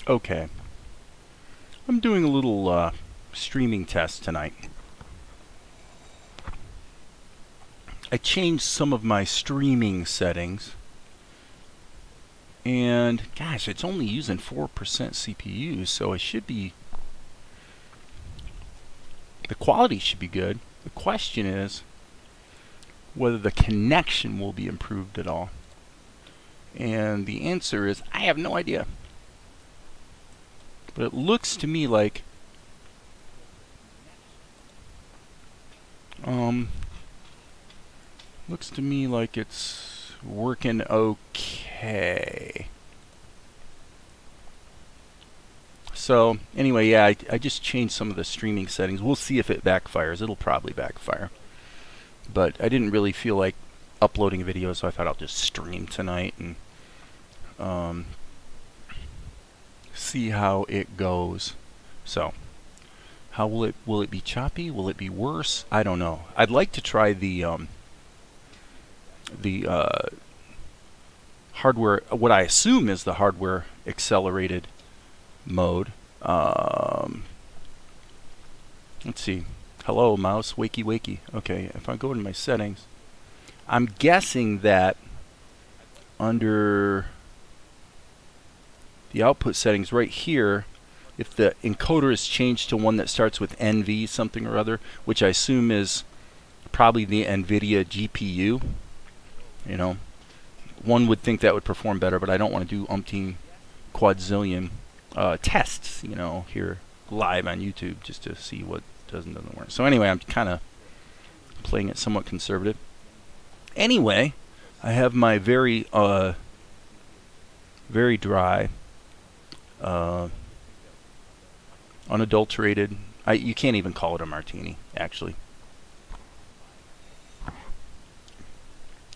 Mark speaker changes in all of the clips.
Speaker 1: Okay, I'm doing a little streaming test tonight. I changed some of my streaming settings, and gosh, it's only using 4% CPU, so it should be, the quality should be good. The question is whether the connection will be improved at all. And the answer is I have no idea. But it looks to me like it's working okay. So anyway, yeah, I just changed some of the streaming settings. We'll see if it backfires. It'll probably backfire. But I didn't really feel like uploading a video, so I thought I'll just stream tonight and see how it goes. So, how will it be choppy? Will it be worse? I don't know. I'd like to try the hardware, what I assume is the hardware accelerated mode. Let's see. Hello, mouse. Wakey, wakey. Okay, if I go into my settings, I'm guessing that under the output settings right here, if the encoder is changed to one that starts with NV something or other, which I assume is probably the NVIDIA GPU, you know, one would think that would perform better, but I don't want to do umpteen quadzillion tests, you know, here live on YouTube just to see what doesn't work. So anyway, I'm kind of playing it somewhat conservative. Anyway, I have my very dry, unadulterated. You can't even call it a martini, actually.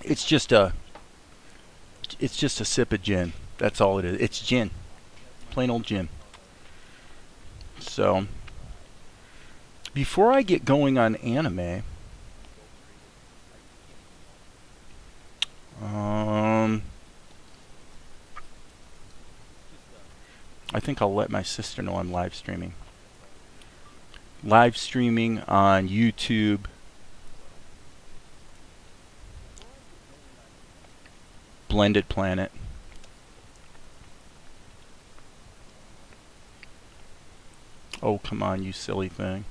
Speaker 1: It's just a sip of gin. That's all it is. It's gin, plain old gin. So, before I get going on anime, I think I'll let my sister know I'm live streaming. Live streaming on YouTube, Blended Planet. Oh, come on, you silly thing.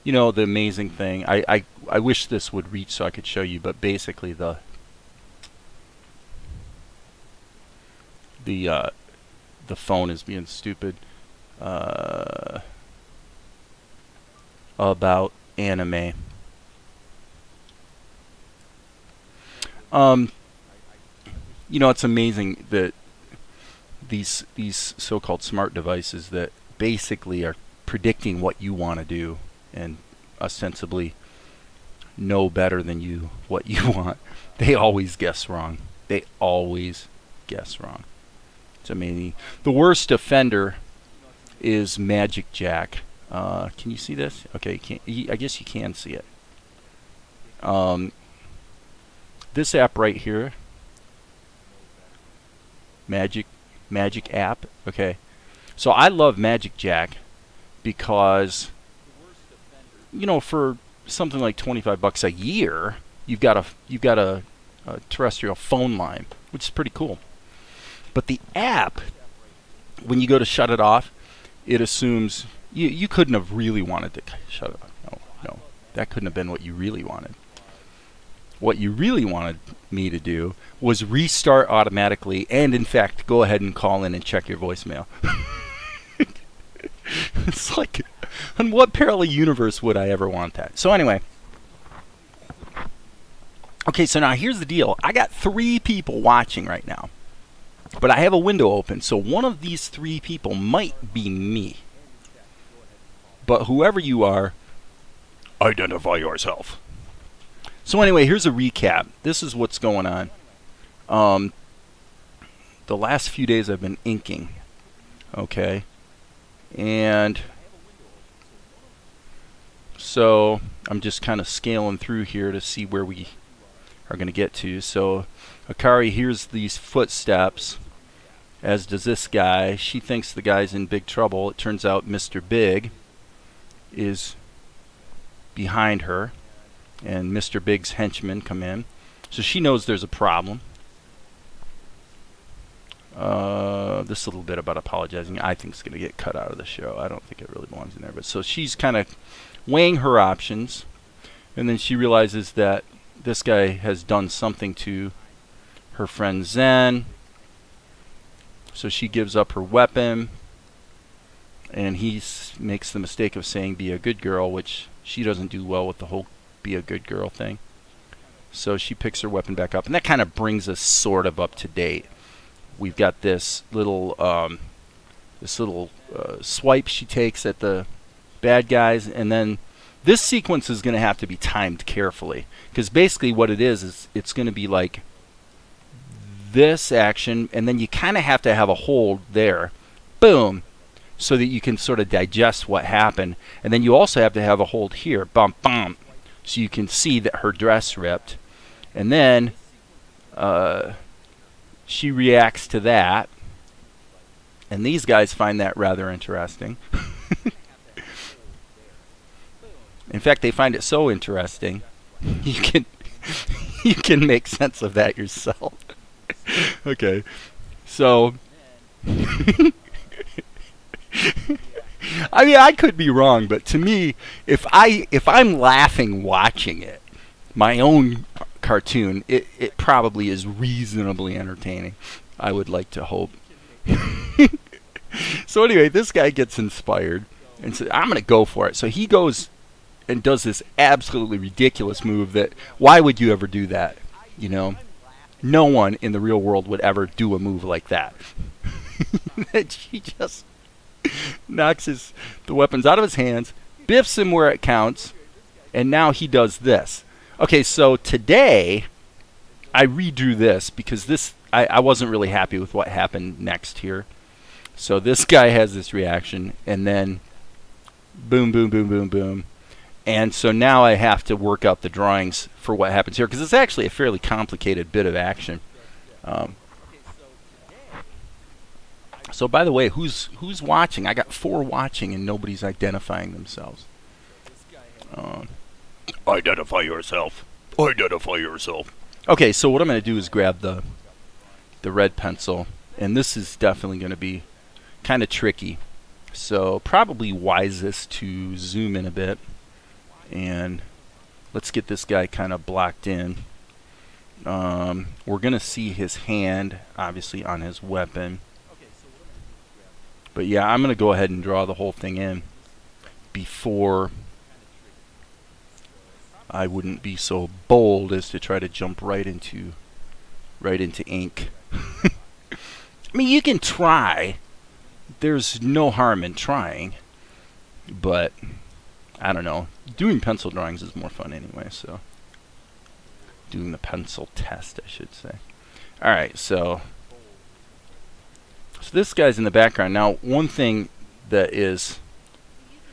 Speaker 1: You know, the amazing thing, I wish this would reach so I could show you, but basically the phone is being stupid about anime. You know, it's amazing that these so-called smart devices that basically are predicting what you want to do and ostensibly know better than you what you want, they always guess wrong. They always guess wrong. It's amazing. The worst offender is Magic Jack. Can you see this? Okay, I guess you can see it. This app right here, Magic app. Okay, so I love Magic Jack because, you know, for something like $25 a year, you've got a terrestrial phone line, which is pretty cool. But the app, when you go to shut it off, it assumes you couldn't have really wanted to shut it off. No, that couldn't have been what you really wanted. What you really wanted me to do was restart automatically and, in fact, go ahead and call in and check your voicemail. It's like, in what parallel universe would I ever want that? So anyway. Okay, so now here's the deal. I got 3 people watching right now. But I have a window open, so one of these 3 people might be me. But whoever you are, identify yourself. So anyway, here's a recap. This is what's going on. The last few days I've been inking. Okay. And so I'm just kind of scaling through here to see where we are going to get to. So Akari, here's these footsteps. as does this guy. She thinks the guy's in big trouble. It turns out Mr. Big is behind her, and Mr. Big's henchmen come in. So she knows there's a problem. This little bit about apologizing, I think, is going to get cut out of the show. I don't think it really belongs in there. But so she's kind of weighing her options, and then she realizes that this guy has done something to her friend Zen. So she gives up her weapon, and he makes the mistake of saying, "Be a good girl," which she doesn't do well with the whole "be a good girl" thing. So she picks her weapon back up, and that kind of brings us sort of up to date. We've got this little swipe she takes at the bad guys, and then this sequence is going to have to be timed carefully, because basically what it is it's going to be like this action, and then you kind of have to have a hold there, boom, so that you can sort of digest what happened, and then you also have to have a hold here, bump, bump, so you can see that her dress ripped, and then she reacts to that, and these guys find that rather interesting. In fact, they find it so interesting, you can make sense of that yourself. Okay, so I mean, I could be wrong, but to me, if I'm laughing watching it, my own cartoon, it probably is reasonably entertaining. I would like to hope. So anyway, this guy gets inspired and says, "I'm going to go for it." So he goes and does this absolutely ridiculous move that, why would you ever do that? You know, no one in the real world would ever do a move like that. That she just knocks the weapons out of his hands, biffs him where it counts, and now he does this. Okay, so today I redrew this because I wasn't really happy with what happened next here. So this guy has this reaction, and then boom, boom, boom, boom, boom. And so now I have to work out the drawings for what happens here, because it's actually a fairly complicated bit of action. So by the way, who's watching? I got 4 watching, and nobody's identifying themselves. Identify yourself. Identify yourself. Okay, so what I'm going to do is grab the red pencil, and this is definitely going to be kind of tricky. So probably wisest to zoom in a bit, and let's get this guy kind of blocked in. We're going to see his hand, obviously, on his weapon. But yeah, I'm going to go ahead and draw the whole thing in before I wouldn't be so bold as to try to jump right into ink. I mean, you can try. There's no harm in trying, but I don't know. Doing pencil drawings is more fun anyway, so doing the pencil test, I should say. All right, so this guy's in the background. Now, one thing that is,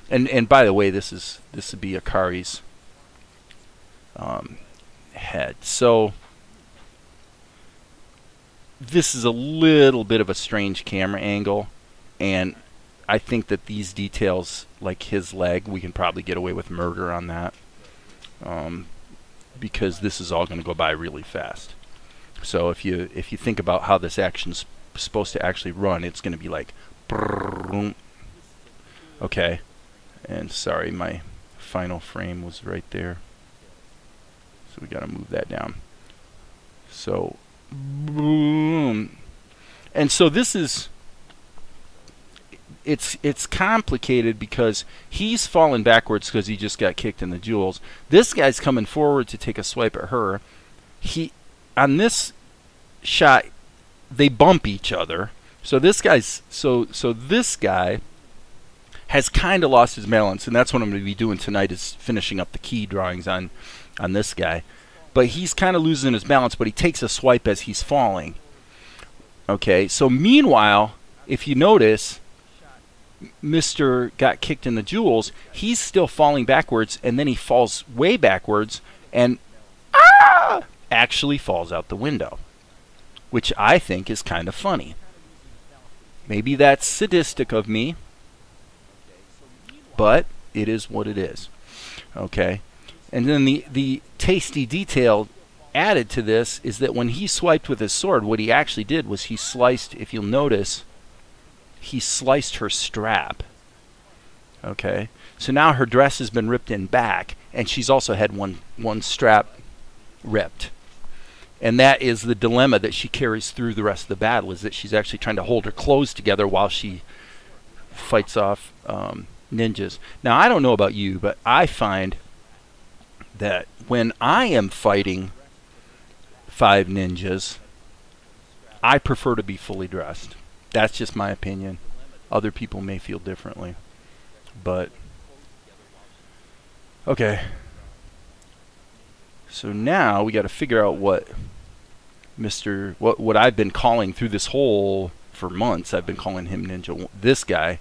Speaker 1: and by the way, this would be Akari's head. So this is a little bit of a strange camera angle, and I think that these details, like his leg, we can probably get away with murder on that, because this is all going to go by really fast. So if you think about how this action's supposed to actually run, it's going to be like brrrr. Okay, and sorry, my final frame was right there, so we got to move that down. So boom, and so this is, it's complicated because he's falling backwards because he just got kicked in the jewels. This guy's coming forward to take a swipe at her. On this shot, they bump each other. So this guy's this guy has kind of lost his balance, and that's what I'm going to be doing tonight, is finishing up the key drawings on this guy. But he's kind of losing his balance, but he takes a swipe as he's falling. Okay, so meanwhile, if you notice, Mr. got kicked in the jewels, he's still falling backwards, and then he falls way backwards and actually falls out the window, which I think is kind of funny. Maybe that's sadistic of me, but it is what it is. Okay. And then the tasty detail added to this is that when he swiped with his sword, what he actually did was he sliced, if you'll notice, he sliced her strap. Okay. So now her dress has been ripped in back, and she's also had one strap ripped. And that is the dilemma that she carries through the rest of the battle, is that she's actually trying to hold her clothes together while she fights off ninjas. Now, I don't know about you, but I find that when I am fighting 5 ninjas, I prefer to be fully dressed. That's just my opinion. Other people may feel differently. But, okay. So now we got to figure out what what I've been calling through this whole, for months, I've been calling him Ninja. This guy,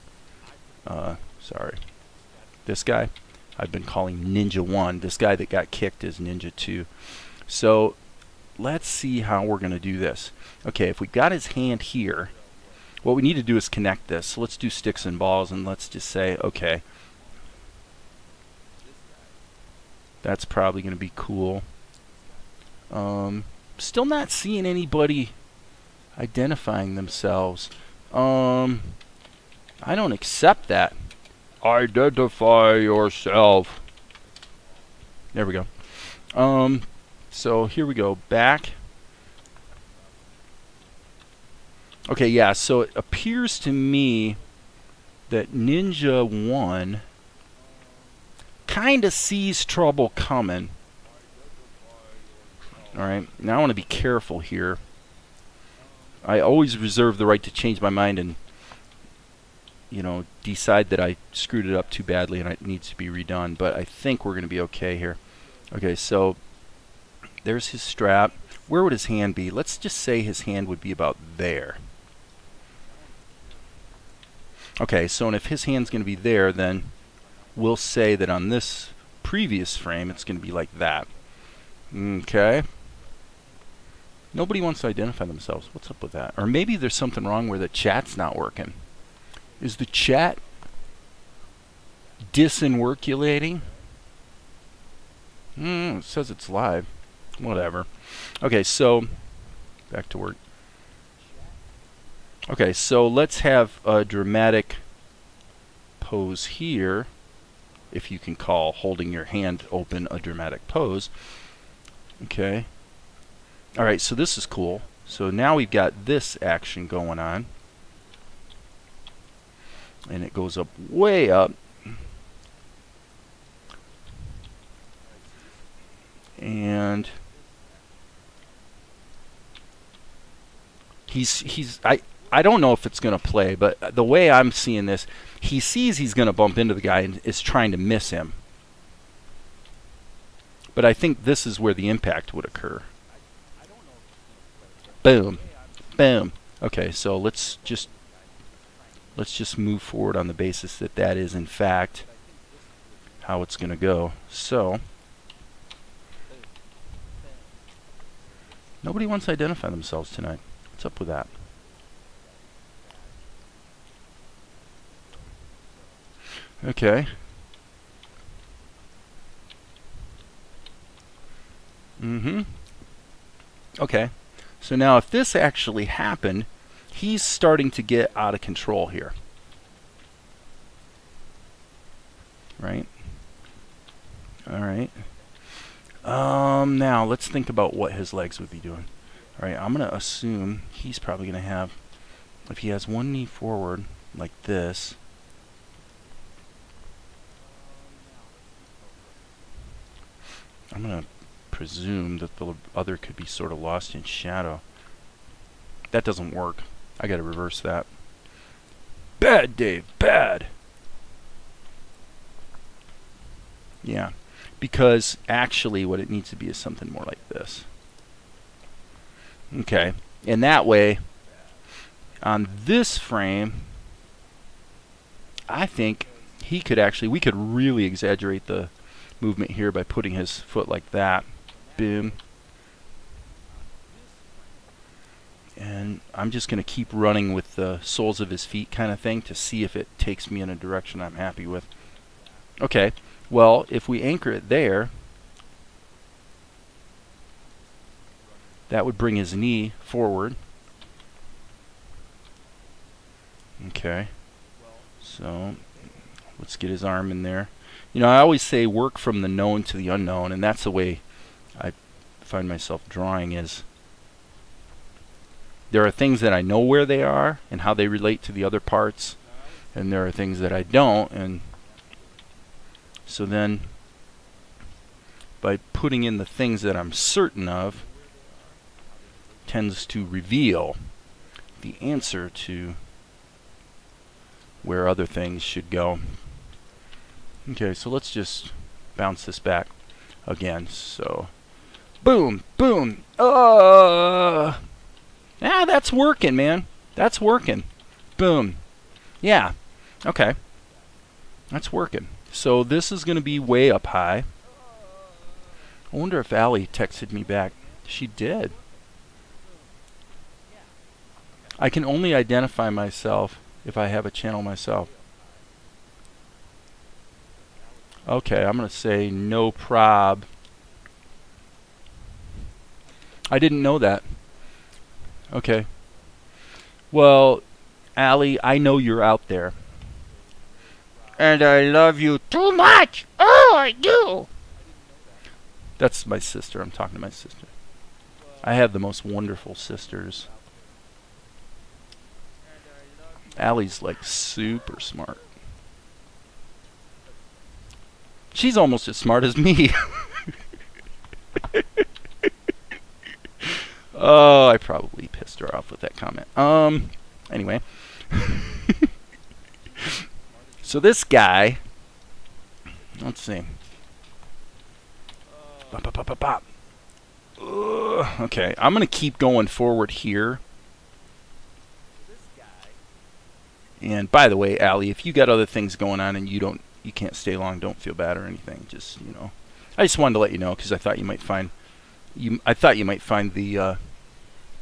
Speaker 1: this guy, I've been calling Ninja 1. This guy that got kicked is Ninja 2. So let's see how we're going to do this. Okay, if we got his hand here, what we need to do is connect this. So let's do sticks and balls, and let's just say, okay, that's probably going to be cool. Still not seeing anybody identifying themselves. I don't accept that. Identify yourself. There we go. So here we go. Back. Okay, yeah, so it appears to me that Ninja 1 kind of sees trouble coming. Alright, now I want to be careful here. I always reserve the right to change my mind and, you know, decide that I screwed it up too badly and it needs to be redone. But I think we're going to be okay here. Okay, so there's his strap. Where would his hand be? Let's just say his hand would be about there. Okay, so and if his hand's going to be there, then we'll say that on this previous frame it's going to be like that. Okay. Nobody wants to identify themselves. What's up with that? Or maybe there's something wrong where the chat's not working. Is the chat disinworculating? It says it's live. Whatever. Okay, so back to work. Okay, so let's have a dramatic pose here, if you can call holding your hand open a dramatic pose. Okay. Alright, so this is cool. So now we've got this action going on. And it goes up way up. And I don't know if it's going to play, but the way I'm seeing this, he sees he's going to bump into the guy and is trying to miss him. But I think this is where the impact would occur. Boom. Boom. Okay, so let's just move forward on the basis that that is in fact how it's going to go. So nobody wants to identify themselves tonight. What's up with that? Okay. Okay. So now if this actually happened, he's starting to get out of control here. Right? Alright. Now let's think about what his legs would be doing. Alright, I'm going to assume he's probably going to have, if he has one knee forward like this, I'm going to presume that the other could be sort of lost in shadow. That doesn't work. I got to reverse that. Bad, Dave, bad. Yeah, because actually what it needs to be is something more like this. Okay, and that way, on this frame, I think he could actually, we could really exaggerate the movement here by putting his foot like that. Boom. And I'm just going to keep running with the soles of his feet kind of thing to see if it takes me in a direction I'm happy with. Okay, well, if we anchor it there, that would bring his knee forward. Okay, so let's get his arm in there. You know, I always say work from the known to the unknown, and that's the way I find myself drawing is there are things that I know where they are and how they relate to the other parts, and there are things that I don't, and so then by putting in the things that I'm certain of tends to reveal the answer to where other things should go. Okay, so let's just bounce this back again. So boom, boom. That's working, man. That's working. Boom. Yeah. Okay. That's working. So this is going to be way up high. I wonder if Allie texted me back. She did. I can only identify myself if I have a channel myself. Okay, I'm going to say no prob. I didn't know that. Okay. Well, Allie, I know you're out there. And I love you too much. Oh, I do. That's my sister. I'm talking to my sister. I have the most wonderful sisters. Allie's like super smart. She's almost as smart as me. Oh, I probably pissed her off with that comment. Anyway. So this guy, let's see. Bop, bop, bop, bop, bop. Okay, I'm going to keep going forward here. And by the way, Allie, if you got other things going on and you can't stay long, don't feel bad or anything. Just, you know, I just wanted to let you know because I thought you might find the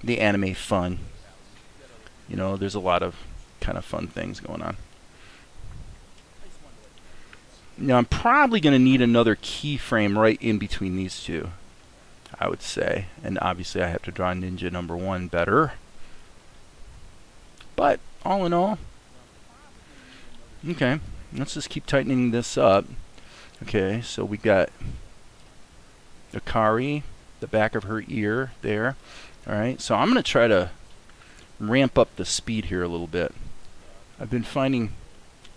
Speaker 1: anime fun. You know, there's a lot of kind of fun things going on. Now I'm probably going to need another keyframe right in between these two, I would say. And obviously I have to draw Ninja number 1 better. But all in all, okay, let's just keep tightening this up. Okay, so we got Akari, the back of her ear there. Alright, so I'm going to try to ramp up the speed here a little bit. I've been finding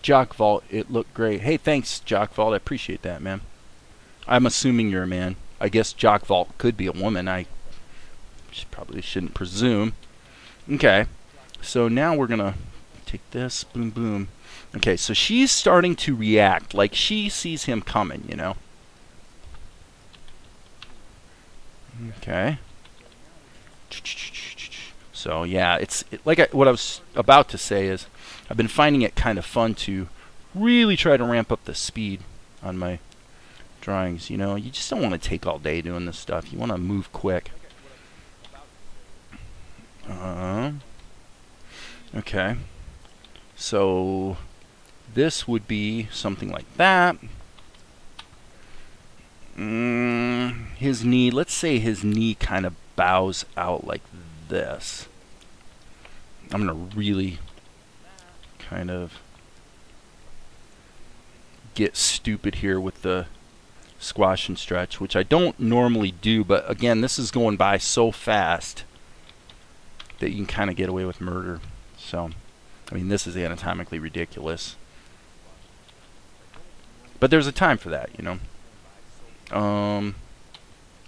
Speaker 1: Jock Vault, it looked great. Hey, thanks, Jock Vault. I appreciate that, man. I'm assuming you're a man. I guess Jock Vault could be a woman. I probably shouldn't presume. Okay, so now we're going to take this. Boom, boom. Okay, so she's starting to react like she sees him coming, you know. Okay. So yeah, what I was about to say is I've been finding it kind of fun to really try to ramp up the speed on my drawings. You know, you just don't want to take all day doing this stuff. You want to move quick. Okay. So this would be something like that. His knee, let's say his knee kind of bows out like this. I'm going to really kind of get stupid here with the squash and stretch, which I don't normally do, but again, this is going by so fast that you can kind of get away with murder. So, I mean, this is anatomically ridiculous. But there's a time for that, you know.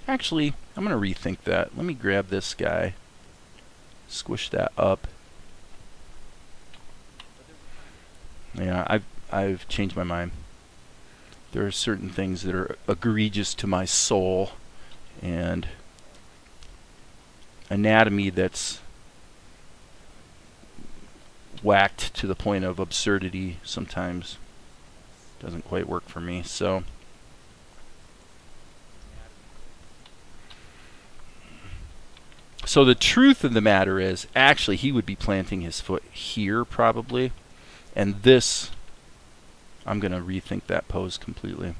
Speaker 1: Actually, I'm going to rethink that. Let me grab this guy, squish that up. Yeah, I've changed my mind. There are certain things that are egregious to my soul, and anatomy that's whacked to the point of absurdity sometimes doesn't quite work for me. So So the truth of the matter is, actually, he would be planting his foot here probably. And this, I'm going to rethink that pose completely.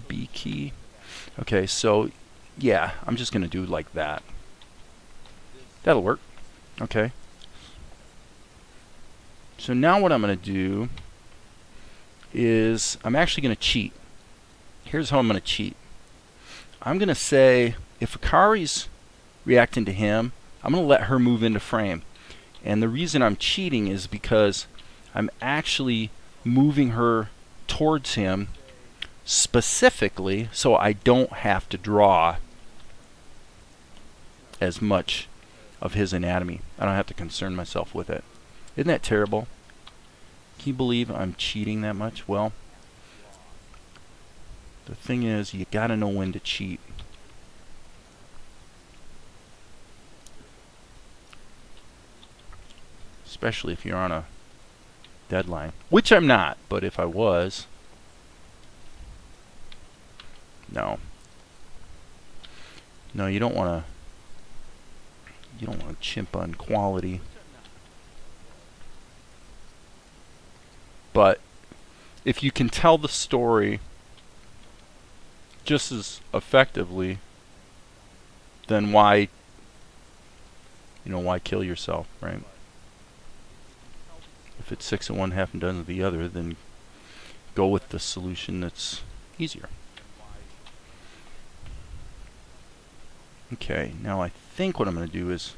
Speaker 1: B key. Okay, so yeah, I'm just going to do it like that. That'll work. Okay. So now what I'm going to do is I'm actually going to cheat. Here's how I'm going to cheat. I'm going to say if Akari's reacting to him, I'm going to let her move into frame. And the reason I'm cheating is because I'm actually moving her towards him specifically so I don't have to draw as much of his anatomy. I don't have to concern myself with it. Isn't that terrible? Can you believe I'm cheating that much? Well, the thing is, you gotta know when to cheat. Especially if you're on a deadline. Which I'm not, but if I was... No. No, you don't want to chimp on quality. But if you can tell the story just as effectively, then why kill yourself, right? If it's 6 of one, half a dozen of the other, then go with the solution that's easier. Okay, now I think what I'm going to do is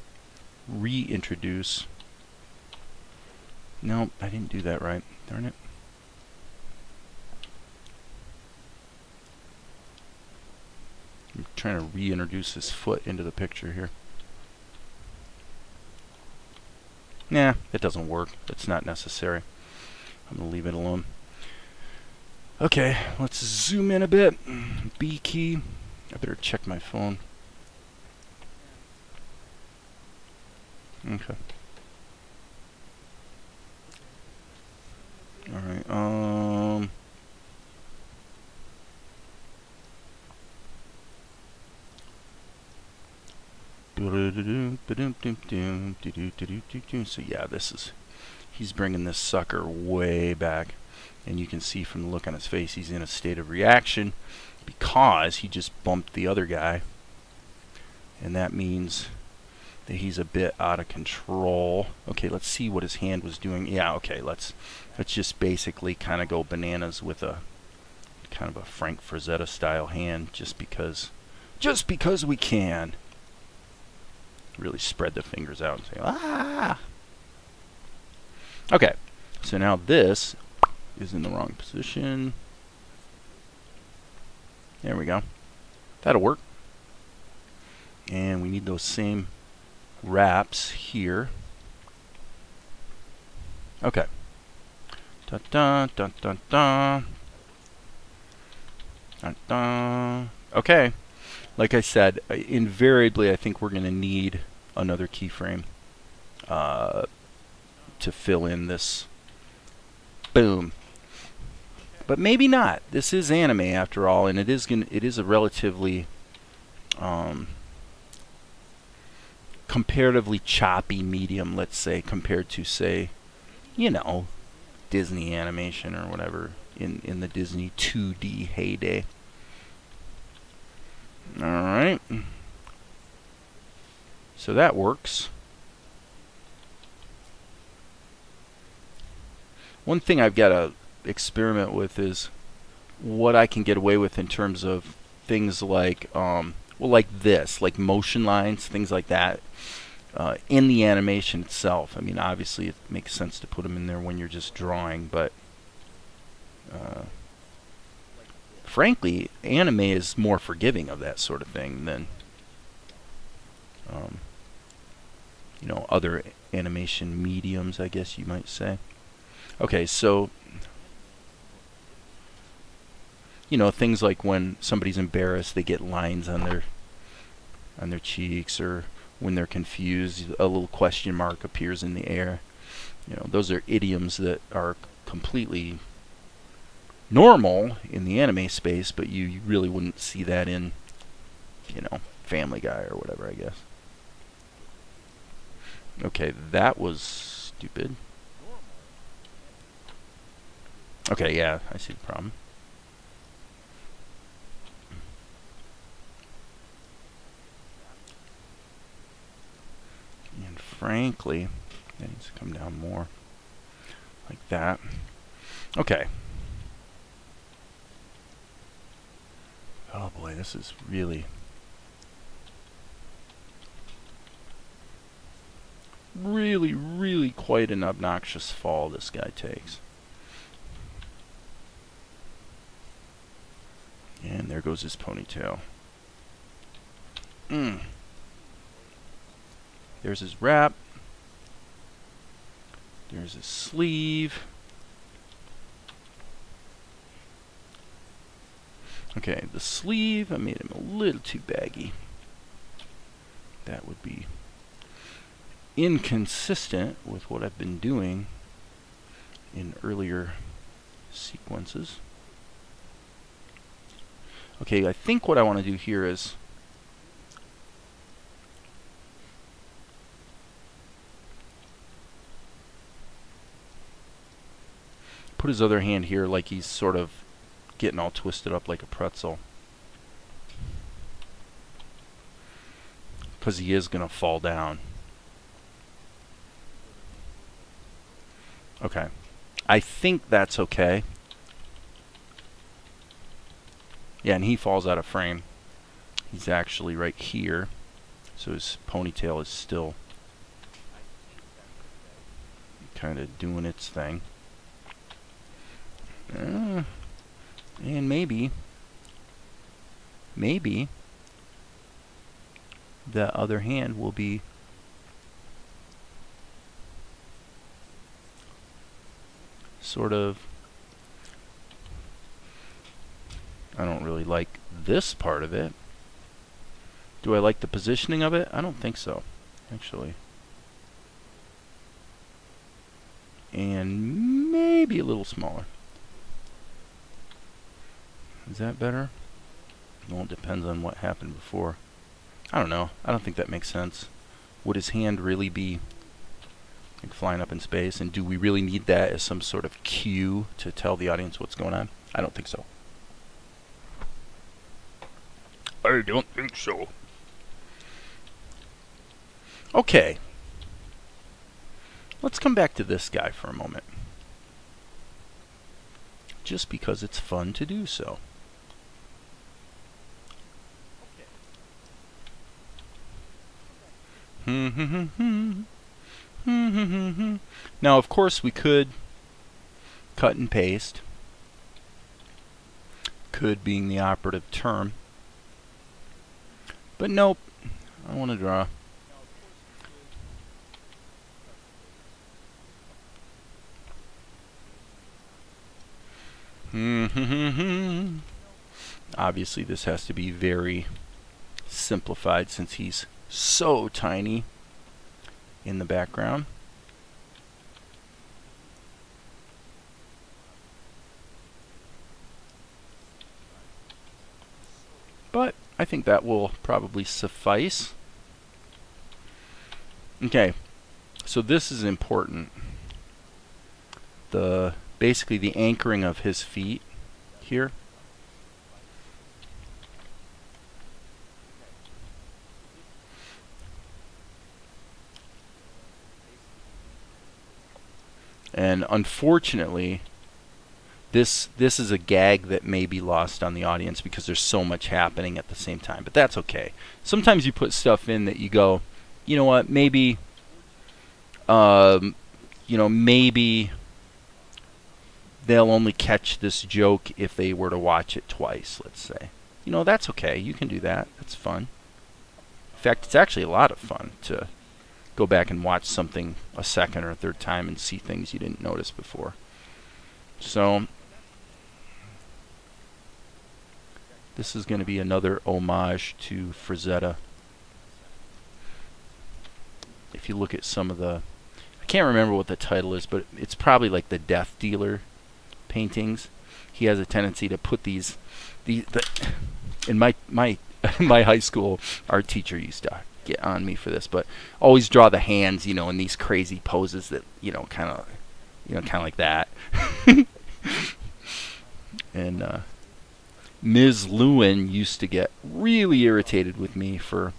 Speaker 1: reintroduce. No, I didn't do that right. Darn it. I'm trying to reintroduce his foot into the picture here. Nah, it doesn't work. It's not necessary. I'm going to leave it alone. Okay, let's zoom in a bit. B key. I better check my phone. Okay. Alright, so yeah, he's bringing this sucker way back, and you can see from the look on his face he's in a state of reaction because he just bumped the other guy, and that means that he's a bit out of control. Okay, let's see what his hand was doing. Yeah, okay, let's just basically kind of go bananas with a kind of a Frank Frazetta style hand, just because we can. Really spread the fingers out and say, ah! Okay, so now this is in the wrong position. There we go. That'll work. And we need those same wraps here. Okay. Dun dun dun dun dun. Dun dun. Okay. Like I said, invariably I think we're going to need another keyframe to fill in this. Boom. But maybe not. This is anime after all, and it is a relatively comparatively choppy medium, let's say, compared to, say, Disney animation or whatever in the Disney 2D heyday. Alright. So that works. One thing I've got to experiment with is what I can get away with in terms of things like, like this, like motion lines, things like that, in the animation itself. I mean, obviously it makes sense to put them in there when you're just drawing, but frankly, anime is more forgiving of that sort of thing than other animation mediums, I guess you might say. Okay, so things like when somebody's embarrassed, they get lines on their cheeks, or when they're confused, a little question mark appears in the air. Those are idioms that are completely normal in the anime space, but you really wouldn't see that in Family Guy or whatever, I guess. Okay, that was stupid. Okay, yeah, I see the problem. And frankly, that needs to come down more. Like that. Okay. Oh boy, this is really quite an obnoxious fall this guy takes. And there goes his ponytail. There's his wrap. There's his sleeve. Okay, the sleeve, I made him a little too baggy. That would be inconsistent with what I've been doing in earlier sequences. Okay, I think what I want to do here is put his other hand here like he's sort of getting all twisted up like a pretzel. Because he is going to fall down. Okay. I think that's okay. Yeah, and he falls out of frame. He's actually right here. So his ponytail is still kind of doing its thing. And maybe the other hand will be sort of, I don't really like this part of it. Do I like the positioning of it? I don't think so, actually. And maybe a little smaller. Is that better? Well, it depends on what happened before. I don't know. I don't think that makes sense. Would his hand really be like flying up in space? And do we really need that as some sort of cue to tell the audience what's going on? I don't think so. I don't think so. Okay. Let's come back to this guy for a moment. Just because it's fun to do so. Now, of course, we could cut and paste. Could being the operative term. But nope, I want to draw. Obviously, this has to be very simplified since he's so tiny in the background. But I think that will probably suffice. Okay, so this is important. Basically the anchoring of his feet here. And unfortunately, this is a gag that may be lost on the audience because there's so much happening at the same time. But that's okay. Sometimes you put stuff in that you go, you know what, maybe, maybe they'll only catch this joke if they were to watch it twice, let's say. You know, that's okay. You can do that. That's fun. In fact, it's actually a lot of fun to go back and watch something a second or a third time and see things you didn't notice before. So this is going to be another homage to Frazetta. If you look at some of the, I can't remember what the title is, but it's probably like the Death Dealer paintings. He has a tendency to put in my my high school art teacher used to get on me for this, but always draw the hands, you know, in these crazy poses that, you know, kind of like that. And Ms. Lewin used to get really irritated with me for,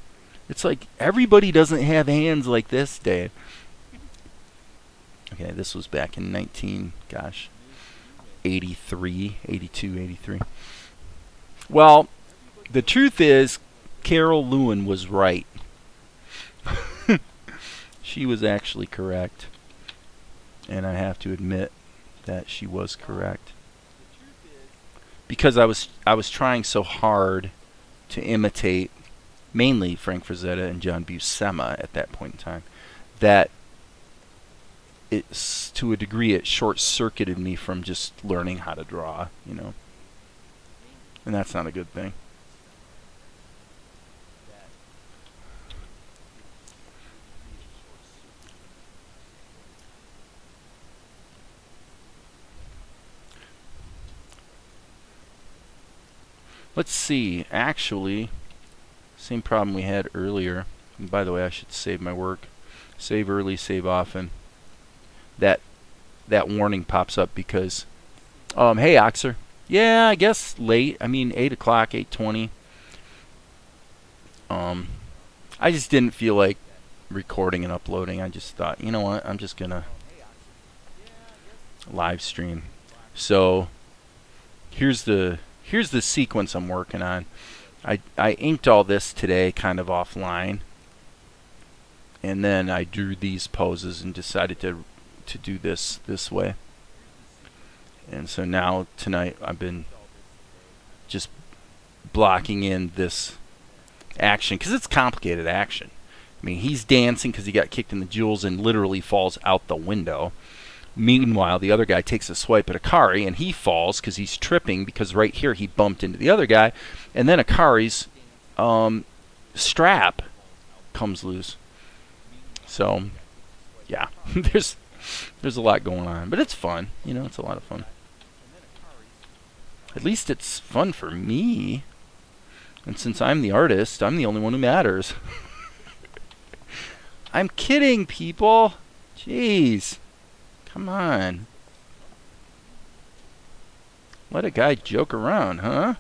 Speaker 1: it's like everybody doesn't have hands like this, Dave. Okay, this was back in 83, 82, 83. Well, the truth is, Carol Lewin was right. She was actually correct. And I have to admit that she was correct. Because I was trying so hard to imitate mainly Frank Frazetta and John Buscema at that point in time that it's, to a degree, it short-circuited me from just learning how to draw, you know. And that's not a good thing. Let's see, actually, same problem we had earlier. And by the way, I should save my work. Save early, save often. That warning pops up because, hey Oxer. Yeah, I guess late. I mean 8 o'clock, 8:20. I just didn't feel like recording and uploading. I just thought, you know what, I'm just gonna live stream. So here's the sequence I'm working on. I inked all this today kind of offline, and then I drew these poses and decided to do this way. And so now tonight I've been just blocking in this action because it's complicated action. I mean, he's dancing because he got kicked in the jewels and literally falls out the window. Meanwhile, the other guy takes a swipe at Akari, and he falls because he's tripping because right here he bumped into the other guy. And then Akari's strap comes loose. So, yeah, there's a lot going on. But it's fun. You know, it's a lot of fun. At least it's fun for me. And since I'm the artist, I'm the only one who matters. I'm kidding, people. Jeez. Come on. Let a guy joke around, huh?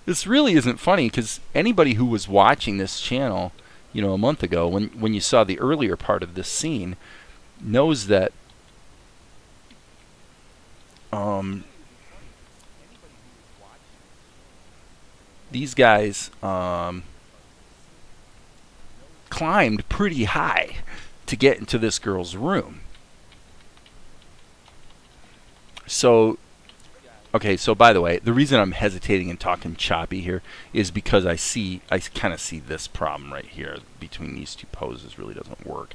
Speaker 1: This really isn't funny because anybody who was watching this channel, you know, a month ago, when you saw the earlier part of this scene, knows that these guys climbed pretty high to get into this girl's room. So, okay, so by the way, the reason I'm hesitating and talking choppy here is because I kind of see this problem right here between these two poses really doesn't work.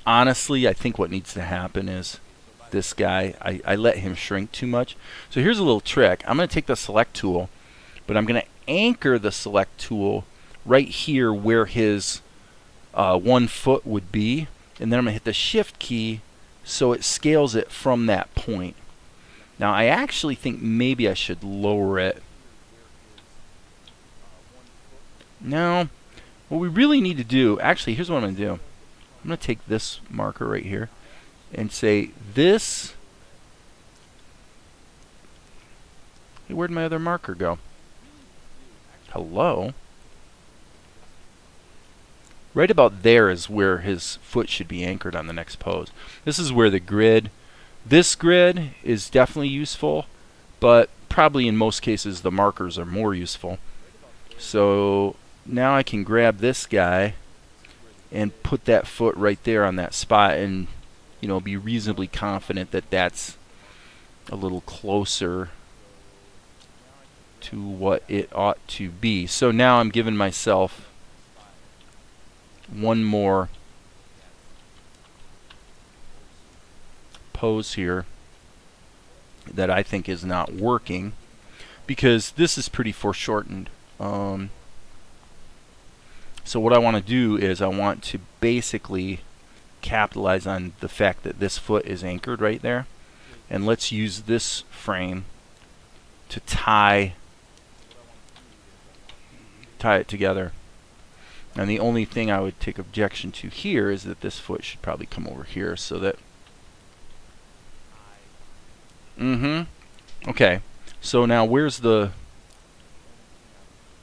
Speaker 1: Honestly, I think what needs to happen is this guy, I let him shrink too much. So here's a little trick. I'm going to take the select tool, but I'm going to anchor the select tool right here where his 1 foot would be, and then I'm going to hit the shift key so it scales it from that point. Now I actually think maybe I should lower it. No, what we really need to do, actually here's what I'm going to do. I'm going to take this marker right here and say this. Hey, where'd my other marker go? Hello? Right about there is where his foot should be anchored on the next pose. This is where the grid, this grid is definitely useful, but probably in most cases the markers are more useful. So now I can grab this guy and put that foot right there on that spot and, you know, be reasonably confident that that's a little closer to what it ought to be. So now I'm giving myself one more pose here that I think is not working because this is pretty foreshortened. So what I want to do is I want to basically capitalize on the fact that this foot is anchored right there, And let's use this frame to tie it together. And the only thing I would take objection to here is that this foot should probably come over here so that... Okay. So now where's the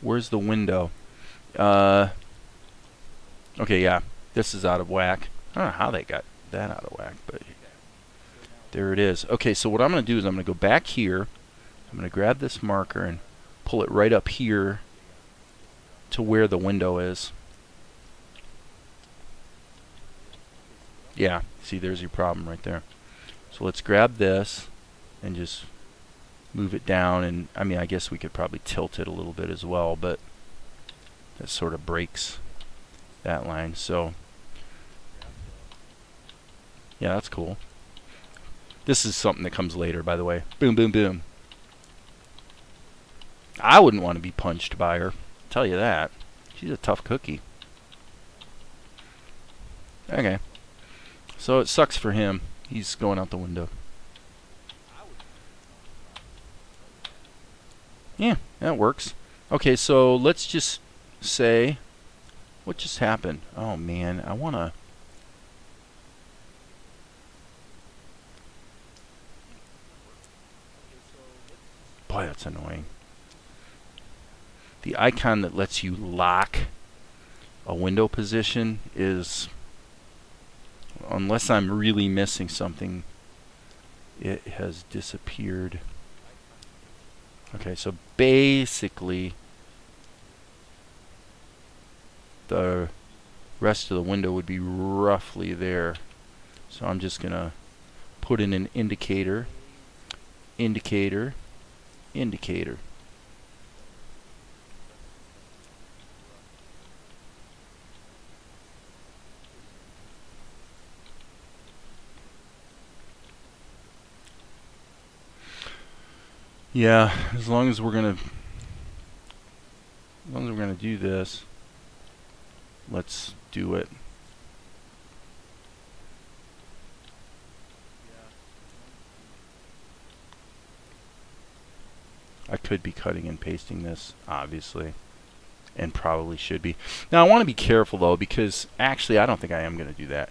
Speaker 1: window? Okay, yeah. This is out of whack. I don't know how they got that out of whack, but there it is. Okay, so what I'm going to do is I'm going to go back here. I'm going to grab this marker and pull it right up here to where the window is. Yeah, see, there's your problem right there. So let's grab this and just move it down. And I mean, I guess we could probably tilt it a little bit as well, but that sort of breaks that line. So yeah, that's cool. This is something that comes later, by the way. Boom, boom, boom. I wouldn't want to be punched by her. I'll tell you that. She's a tough cookie. Okay. So it sucks for him. He's going out the window. Yeah, that works. Okay, so let's just say... What just happened? Oh, man. I want to... Boy, that's annoying. The icon that lets you lock a window position is... Unless I'm really missing something, it has disappeared. Okay, so basically the rest of the window would be roughly there. So I'm just gonna put in an indicator, indicator, indicator. Yeah, as long as we're gonna do this, let's do it. I could be cutting and pasting this, obviously, and probably should be. Now I want to be careful though, because actually I don't think I am going to do that.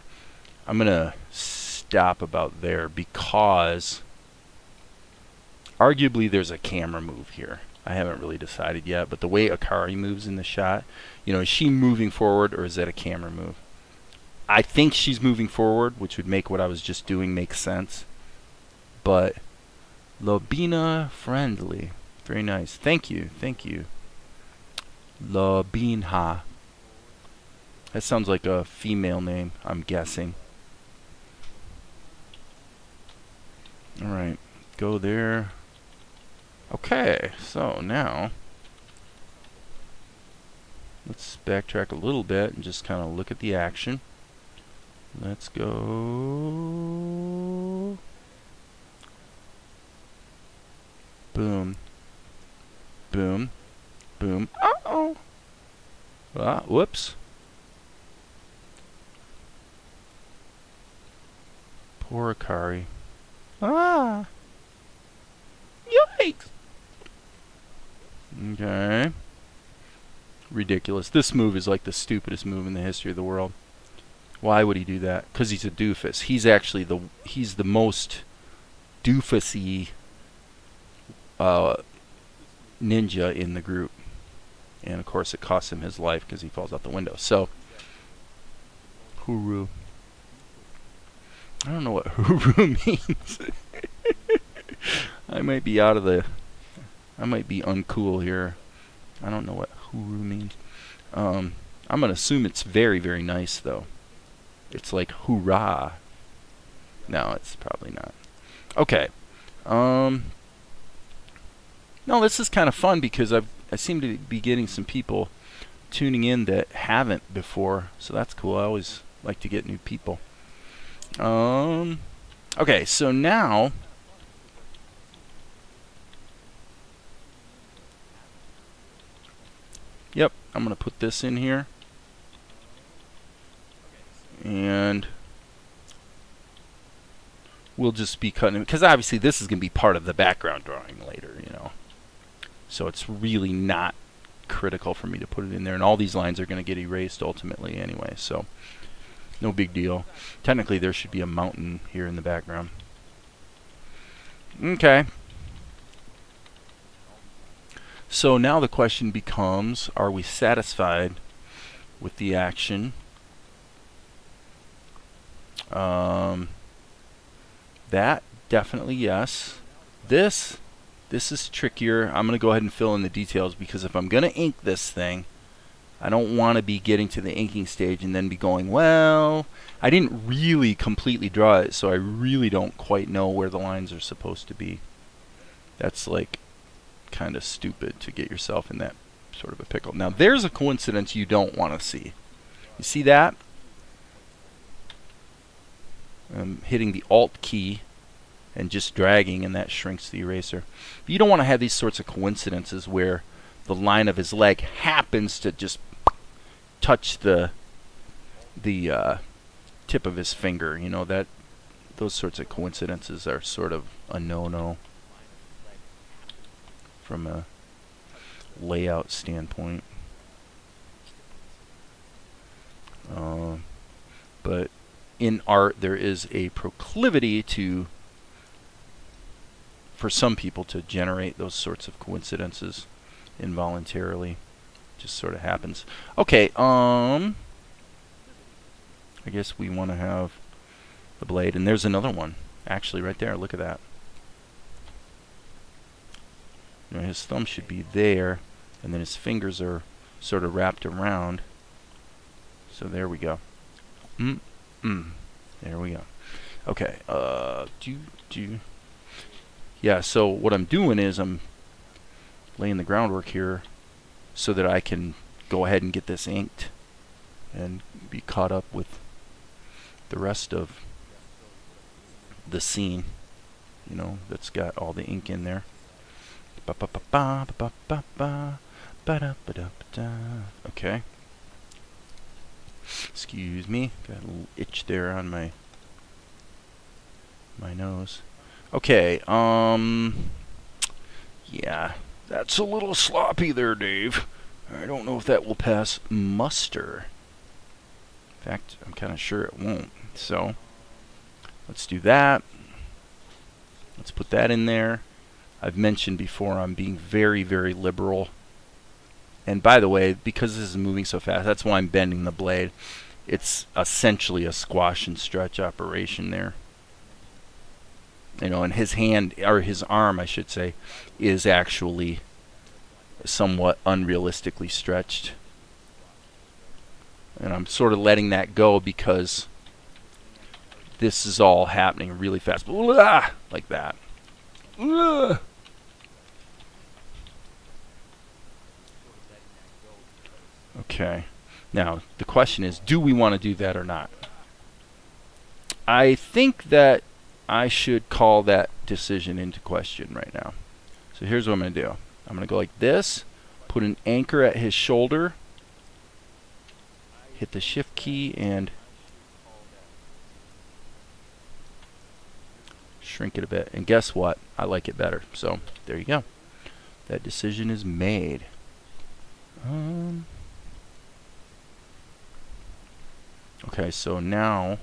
Speaker 1: I'm going to stop about there because arguably there's a camera move here. I haven't really decided yet, but the way Akari moves in the shot, you know, is she moving forward or is that a camera move? I think she's moving forward, which would make what I was just doing make sense. But Lobina friendly. Very nice. Thank you. Thank you. Lobinha. That sounds like a female name, I'm guessing. Alright. Go there. Okay. So now let's backtrack a little bit and just kind of look at the action. Let's go. Boom. Boom. Boom. Uh-oh. Ah, whoops. Poor Akari. Ah. Yikes. Okay. Ridiculous. This move is like the stupidest move in the history of the world. Why would he do that? Because he's a doofus. He's actually he's the most doofusy ninja in the group, and of course it costs him his life because he falls out the window. So Huru. I don't know what Huru means. I might be out of the... I might be uncool here. I don't know what Huru means. I'm gonna assume it's very, very nice though. It's like hoorah. No, it's probably not. Okay. No, this is kind of fun because I seem to be getting some people tuning in that haven't before, so that's cool. I always like to get new people. Okay, so now yep, I'm gonna put this in here, and we'll just be cutting, because obviously this is going to be part of the background drawing later, you know. So it's really not critical for me to put it in there, and all these lines are going to get erased ultimately anyway, so no big deal. Technically there should be a mountain here in the background. Okay. So now the question becomes, are we satisfied with the action? That definitely yes. This is trickier. I'm going to go ahead and fill in the details, because if I'm going to ink this thing, I don't want to be getting to the inking stage and then be going, well, I didn't really completely draw it, so I really don't quite know where the lines are supposed to be. That's like kind of stupid to get yourself in that sort of a pickle. Now there's a coincidence you don't want to see. You see that? I'm hitting the Alt key and just dragging, and that shrinks the eraser. But you don't want to have these sorts of coincidences where the line of his leg happens to just touch the tip of his finger. You know, that those sorts of coincidences are sort of a no-no from a layout standpoint. But in art there is a proclivity for some people to generate those sorts of coincidences involuntarily. Just sort of happens. Okay, I guess we want to have the blade, and there's another one actually right there. Look at that. You know, his thumb should be there, and then his fingers are sort of wrapped around. So there we go. There we go. Okay. Yeah. So what I'm doing is I'm laying the groundwork here so that I can go ahead and get this inked and be caught up with the rest of the scene. You know, that's got all the ink in there. Okay. Excuse me, got a little itch there on my nose. Okay, yeah, that's a little sloppy there, Dave. I don't know if that will pass muster. In fact, I'm kind of sure it won't. So, let's do that. Let's put that in there. I've mentioned before I'm being very, very liberal. And by the way, because this is moving so fast, that's why I'm bending the blade. It's essentially a squash and stretch operation there. You know, and his hand, or his arm, I should say, is actually somewhat unrealistically stretched. And I'm sort of letting that go because this is all happening really fast. Like that. Okay. Now, the question is, do we want to do that or not? I think that I should call that decision into question right now. So here's what I'm going to do. I'm going to go like this, put an anchor at his shoulder, hit the shift key, and shrink it a bit. And guess what? I like it better. So there you go. That decision is made. Okay, so now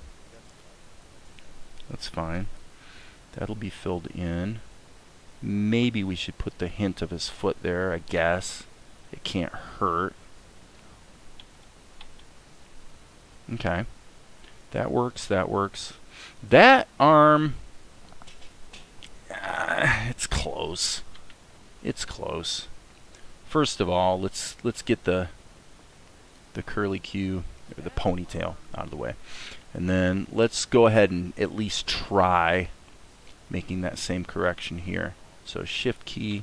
Speaker 1: that's fine. That'll be filled in. Maybe we should put the hint of his foot there, I guess. It can't hurt. Okay. That works, that works. That arm, it's close. It's close. First of all, let's get the curly Q, or the ponytail, out of the way. And then let's go ahead and at least try making that same correction here. So shift key.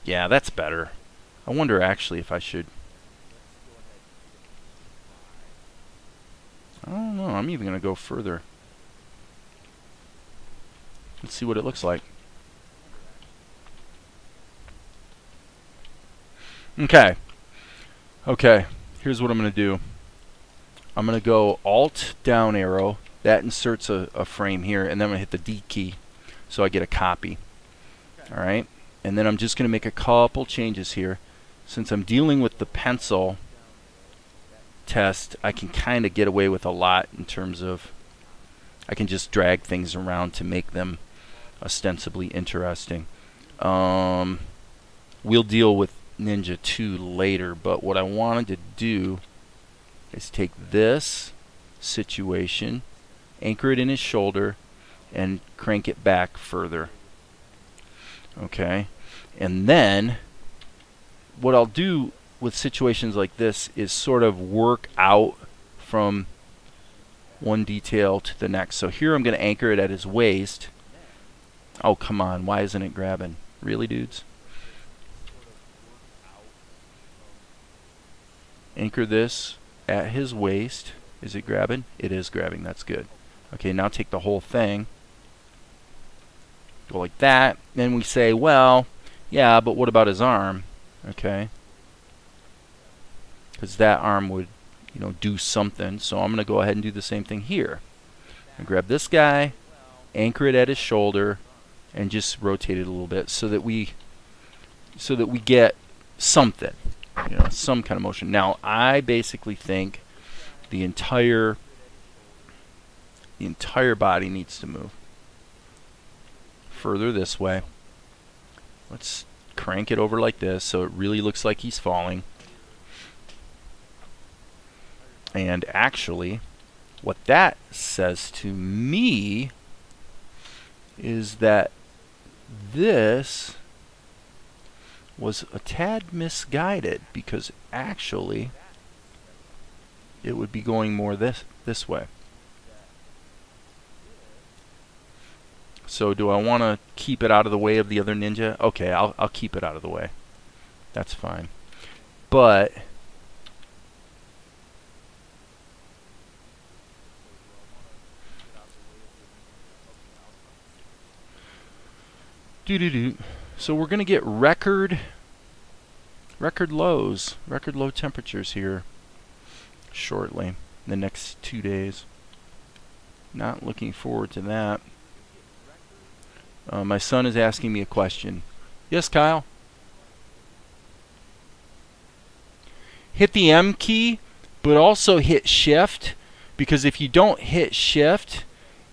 Speaker 1: Yeah, that's better. I wonder actually if I should. I don't know. I'm even going to go further. Let's see what it looks like. Okay. Okay. Here's what I'm going to do. I'm going to go Alt down arrow, That inserts a frame here, and then I'm going to hit the D key so I get a copy. Alright, and then I'm just going to make a couple changes here. Since I'm dealing with the pencil test, I can kind of get away with a lot in terms of I can just drag things around to make them ostensibly interesting. We'll deal with Ninja 2 later, but what I wanted to do is take this situation, anchor it in his shoulder, and crank it back further. Okay, and then what I'll do with situations like this is sort of work out from one detail to the next. So here I'm going to anchor it at his waist. Oh, come on, why isn't it grabbing? Really, dudes? Anchor this at his waist. Is it grabbing? It is grabbing. That's good. Okay, now take the whole thing. Go like that. Then we say, well, yeah, but what about his arm? Okay. Because that arm would, you know, do something. So I'm going to go ahead and do the same thing here. I grab this guy, anchor it at his shoulder, and just rotate it a little bit so that we get something, you know, some kind of motion. Now, I basically think the entire body needs to move further this way. Let's crank it over like this so it really looks like he's falling. And actually, what that says to me is that this was a tad misguided, because actually it would be going more this way. So do I want to keep it out of the way of the other ninja? Okay, I'll keep it out of the way. That's fine. But so we're going to get record low temperatures here shortly, in the next 2 days. Not looking forward to that. My son is asking me a question. Yes, Kyle? Hit the M key, but also hit Shift, because if you don't hit Shift,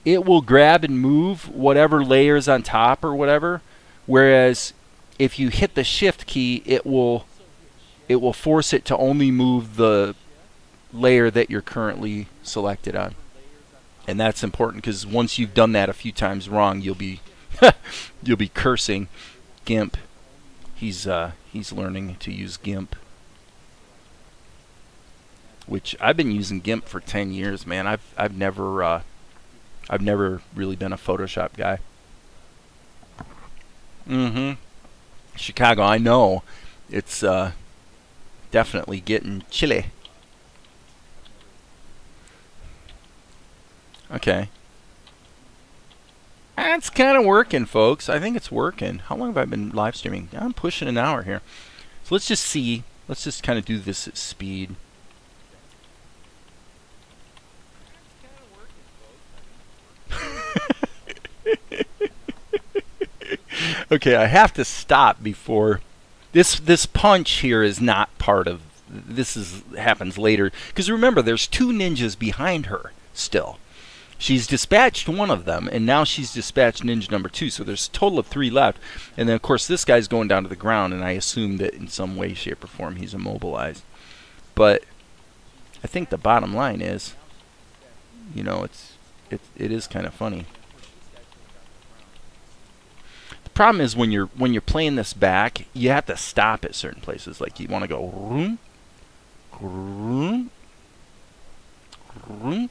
Speaker 1: it will grab and move whatever layers on top or whatever. Whereas if you hit the Shift key, it will force it to only move the layer that you're currently selected on. And that's important, because once you've done that a few times wrong, you'll be you'll be cursing GIMP. He's learning to use GIMP, which I've been using GIMP for 10 years, man. I've never really been a Photoshop guy. Chicago, I know. It's definitely getting chilly. Okay. That's kind of working, folks. I think it's working. How long have I been live streaming? I'm pushing an hour here. So let's just see. Let's just kind of do this at speed. Okay, I have to stop before this punch here is not part of this. Happens later, because remember, there's 2 ninjas behind her still. She's dispatched one of them, and now she's dispatched ninja number 2, so there's a total of 3 left. And then, of course, this guy's going down to the ground, and I assume that in some way, shape, or form he's immobilized. But I think the bottom line is, you know, it is kind of funny. The problem is when you're playing this back, you have to stop at certain places. Like you want to go room, room, room.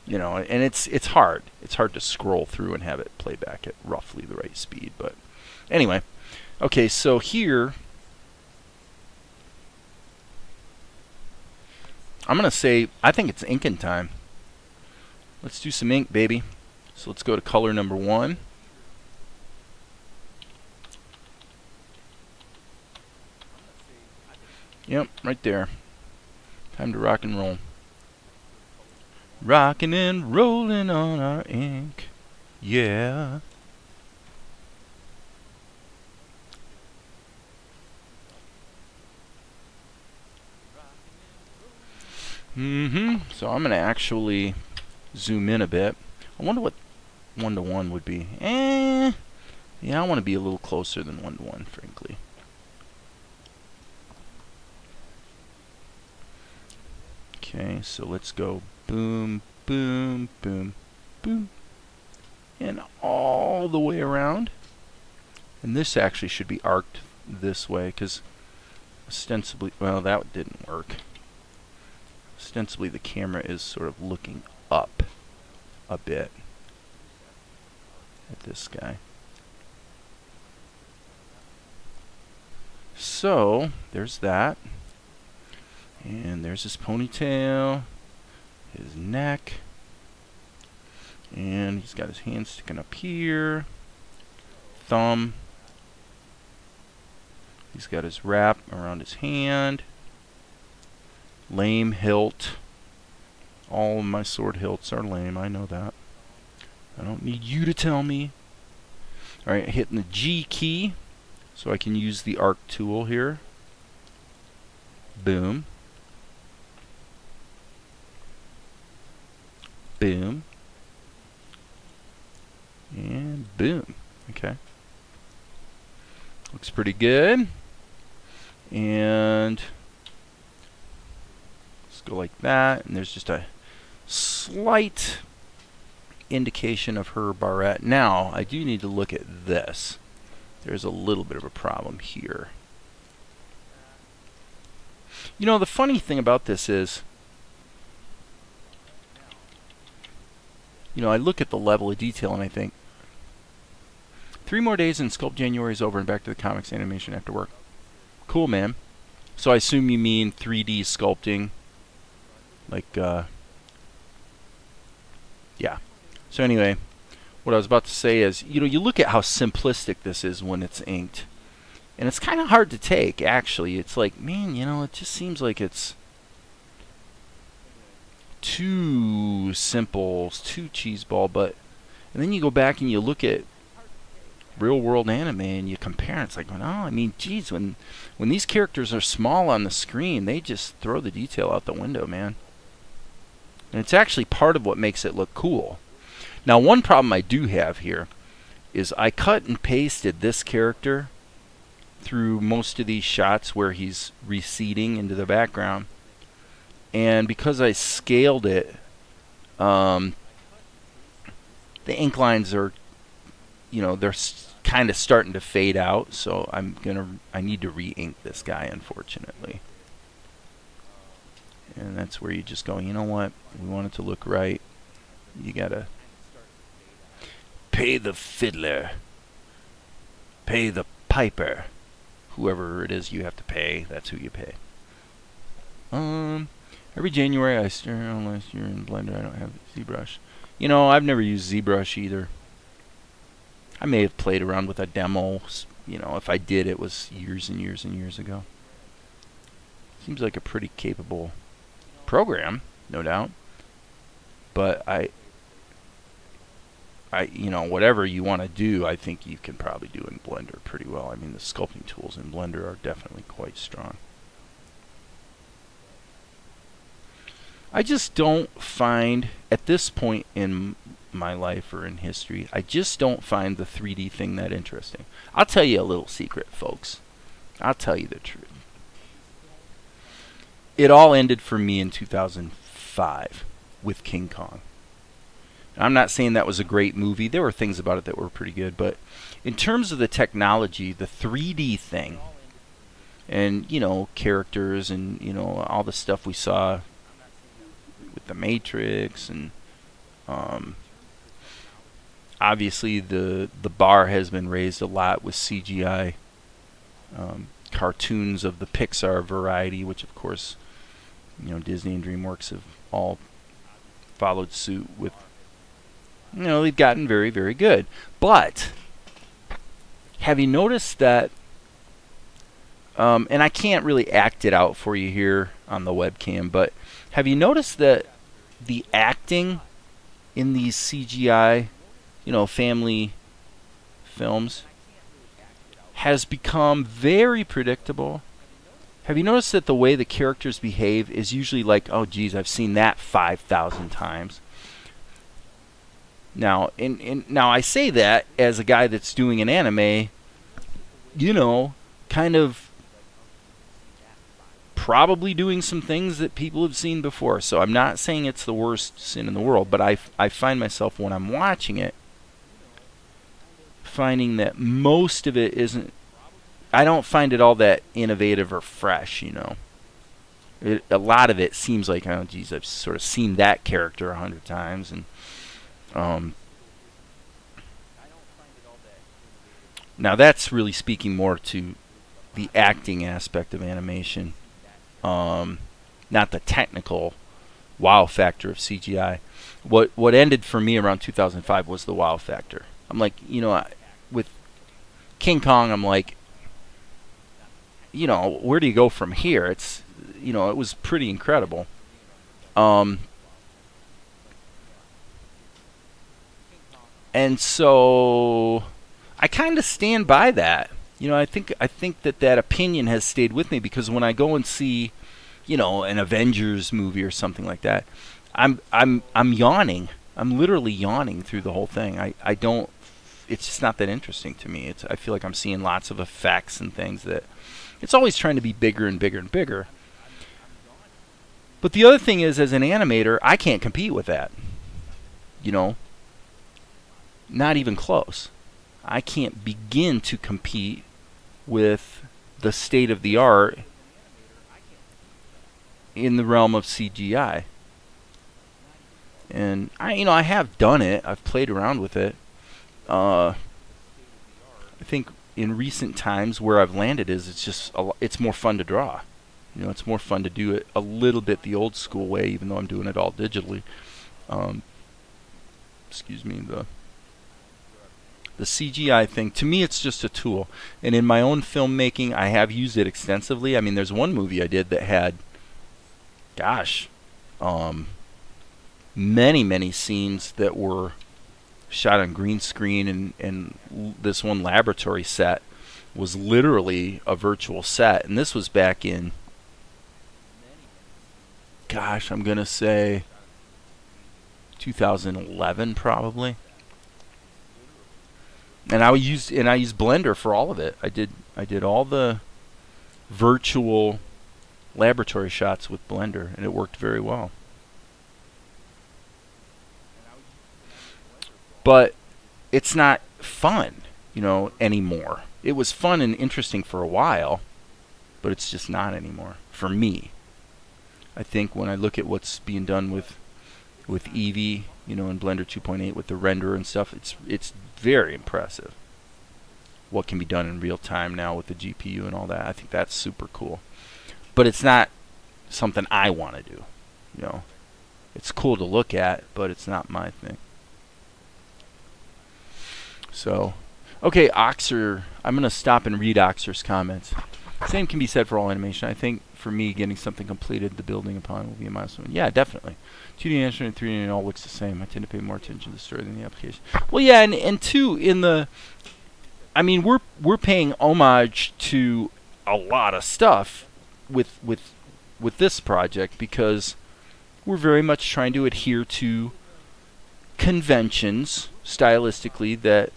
Speaker 1: You know, and it's hard. It's hard to scroll through and have it play back at roughly the right speed. But anyway, okay, so here I'm going to say I think it's inking time. Let's do some ink, baby. So let's go to color number 1. Yep, right there. Time to rock and roll. Rocking and rolling on our ink. Yeah. So I'm going to actually zoom in a bit. I wonder what 1:1 would be. Yeah, I want to be a little closer than 1:1, frankly. Okay, so let's go boom, boom, boom, boom. And all the way around. And this actually should be arced this way, because ostensibly, well, that didn't work. Ostensibly, the camera is sort of looking up a bit at this guy. So, there's that. And there's his ponytail, his neck, and he's got his hand sticking up here, thumb. He's got his wrap around his hand, lame hilt. All of my sword hilts are lame, I know that. I don't need you to tell me. Alright, hitting the G key so I can use the arc tool here. Boom. Boom. And boom. Okay. Looks pretty good. And let's go like that. And there's just a slight indication of her barrette. Now, I do need to look at this. There's a little bit of a problem here. You know, the funny thing about this is, you know, I look at the level of detail and I think, 3 more days and Sculpt January is over and back to the comics animation after work. Cool, man. So I assume you mean 3D sculpting. Like, yeah. So anyway, what I was about to say is, you know, you look at how simplistic this is when it's inked. And it's kind of hard to take, actually. It's like, man, you know, it just seems like it's too simple, too cheeseball. But, and then you go back and you look at real world anime and you compare, and it's like, well, I mean, geez, when these characters are small on the screen, they just throw the detail out the window, man. And it's actually part of what makes it look cool. Now, one problem I do have here is I cut and pasted this character through most of these shots where he's receding into the background. And because I scaled it, the ink lines are, you know, they're kind of starting to fade out. So I need to re-ink this guy, unfortunately. And that's where you just go, you know what? We want it to look right. You gotta pay the fiddler, pay the piper. Whoever it is you have to pay, that's who you pay. Every January I stare, unless you're in Blender, I don't have ZBrush. You know, I've never used ZBrush either. I may have played around with a demo. You know, if I did, it was years and years and years ago. Seems like a pretty capable program, no doubt. But you know, whatever you want to do, I think you can probably do in Blender pretty well. I mean, the sculpting tools in Blender are definitely quite strong. I just don't find, at this point in my life or in history, I just don't find the 3D thing that interesting. I'll tell you a little secret, folks. I'll tell you the truth. It all ended for me in 2005 with King Kong. I'm not saying that was a great movie. There were things about it that were pretty good, but in terms of the technology, the 3D thing, and, you know, characters and, you know, all the stuff we saw with the Matrix, and obviously the bar has been raised a lot with CGI cartoons of the Pixar variety, which of course, you know, Disney and DreamWorks have all followed suit with. You know, they've gotten very, very good. But have you noticed that, and I can't really act it out for you here on the webcam, but have you noticed that the acting in these CGI, family films has become very predictable. Have you noticed that the way the characters behave is usually like, oh geez, I've seen that 5,000 times. Now, now I say that as a guy that's doing an anime, kind of probably doing some things that people have seen before. So I'm not saying it's the worst sin in the world, but I find myself when I'm watching it finding that most of it isn't, I don't find it all that innovative or fresh, a lot of it seems like, oh geez, I've sort of seen that character 100 times. And now that's really speaking more to the acting aspect of animation, not the technical wow factor of CGI. What ended for me around 2005 was the wow factor. I'm like, with King Kong, I'm like, where do you go from here? It's, it was pretty incredible. And so I kind of stand by that. I think that opinion has stayed with me, because when I go and see, an Avengers movie or something like that, I'm yawning. I'm literally yawning through the whole thing. I don't. It's just not that interesting to me. I feel like I'm seeing lots of effects and things that it's always trying to be bigger and bigger and bigger. But the other thing is, as an animator, I can't compete with that. Not even close. I can't begin to compete with the state of the art in the realm of CGI. And I have done it. I've played around with it. I think in recent times where I've landed is it's more fun to draw. It's more fun to do it a little bit the old school way, even though I'm doing it all digitally. Excuse me, the CGI thing, to me, it's just a tool. And in my own filmmaking, I have used it extensively. I mean, there's one movie I did that had, gosh, many scenes that were shot on green screen, and this one laboratory set was literally a virtual set. And this was back in, gosh, I'm going to say 2011 probably. And I used Blender for all of it. I did all the virtual laboratory shots with Blender, and it worked very well. But it's not fun, anymore. It was fun and interesting for a while, but it's just not anymore for me. I think when I look at what's being done with Eevee, in Blender 2.8 with the renderer and stuff, it's very impressive what can be done in real time now with the GPU and all that. I think that's super cool. But it's not something I want to do. It's cool to look at, but it's not my thing. So, okay, Oxer, I'm going to stop and read Oxer's comments. Same can be said for all animation. I think for me, getting something completed, the building upon will be a milestone. Yeah, definitely. 2D animation and 3D and all looks the same. I tend to pay more attention to the story than the application. Well, yeah, and two, I mean, we're paying homage to a lot of stuff with this project, because we're very much trying to adhere to conventions stylistically that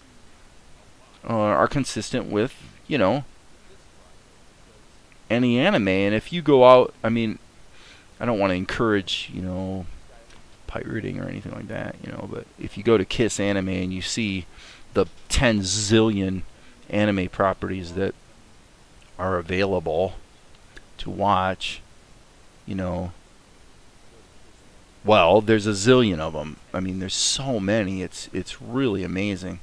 Speaker 1: are consistent with, any anime. And if you go out, I mean, I don't want to encourage, pirating or anything like that, but if you go to Kiss Anime and you see the 10 zillion anime properties that are available to watch, well, there's a zillion of them. I mean, there's so many. It's really amazing.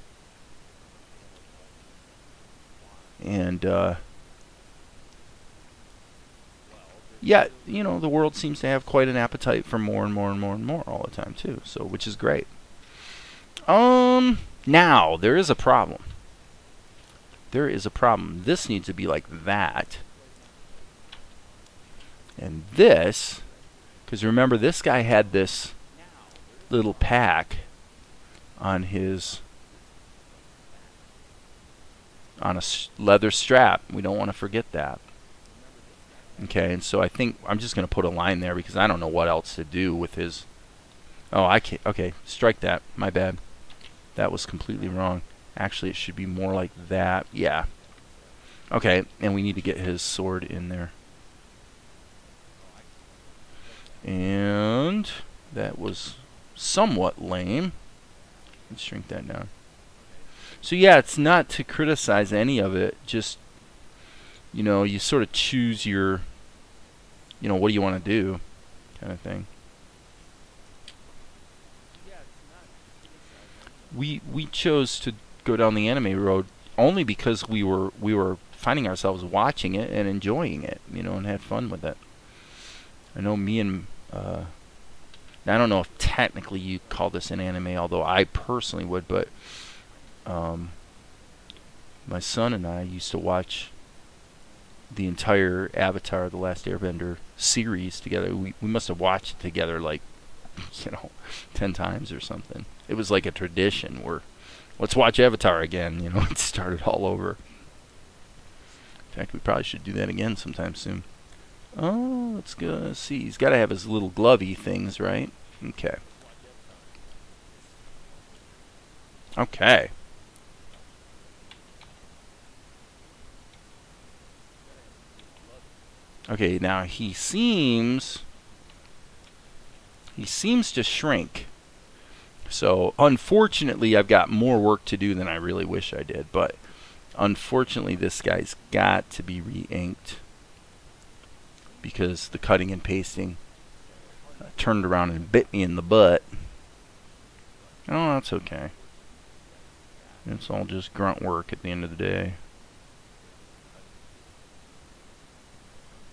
Speaker 1: And yeah, the world seems to have quite an appetite for more and more and more and more all the time too. So, which is great. Now there is a problem. There is a problem. This needs to be like that. And this, because remember, this guy had this little pack on his leather strap. We don't want to forget that. Okay, and so I think I'm just going to put a line there because I don't know what else to do with his... Oh, I can't. Okay, strike that. My bad. That was completely wrong. Actually, it should be more like that. Yeah. Okay, and we need to get his sword in there. And that was somewhat lame. Let's shrink that down. So yeah, it's not to criticize any of it. Just, you know, you sort of choose your, you know, what do you want to do, kind of thing. We chose to go down the anime road only because we were finding ourselves watching it and enjoying it, you know, and had fun with it. I know me and I don't know if technically you call this an anime, although I personally would, but my son and I used to watch the entire Avatar: The Last Airbender series together. We must have watched it together like, you know, 10 times or something. It was like a tradition where, let's watch Avatar again, you know, it started all over. In fact, we probably should do that again sometime soon. Oh, let's go see. He's got to have his little glovey things, right? Okay. Okay. Okay, now he seems to shrink. So, unfortunately, I've got more work to do than I really wish I did, but unfortunately, this guy's got to be re-inked because the cutting and pasting turned around and bit me in the butt. Oh, that's okay. It's all just grunt work at the end of the day.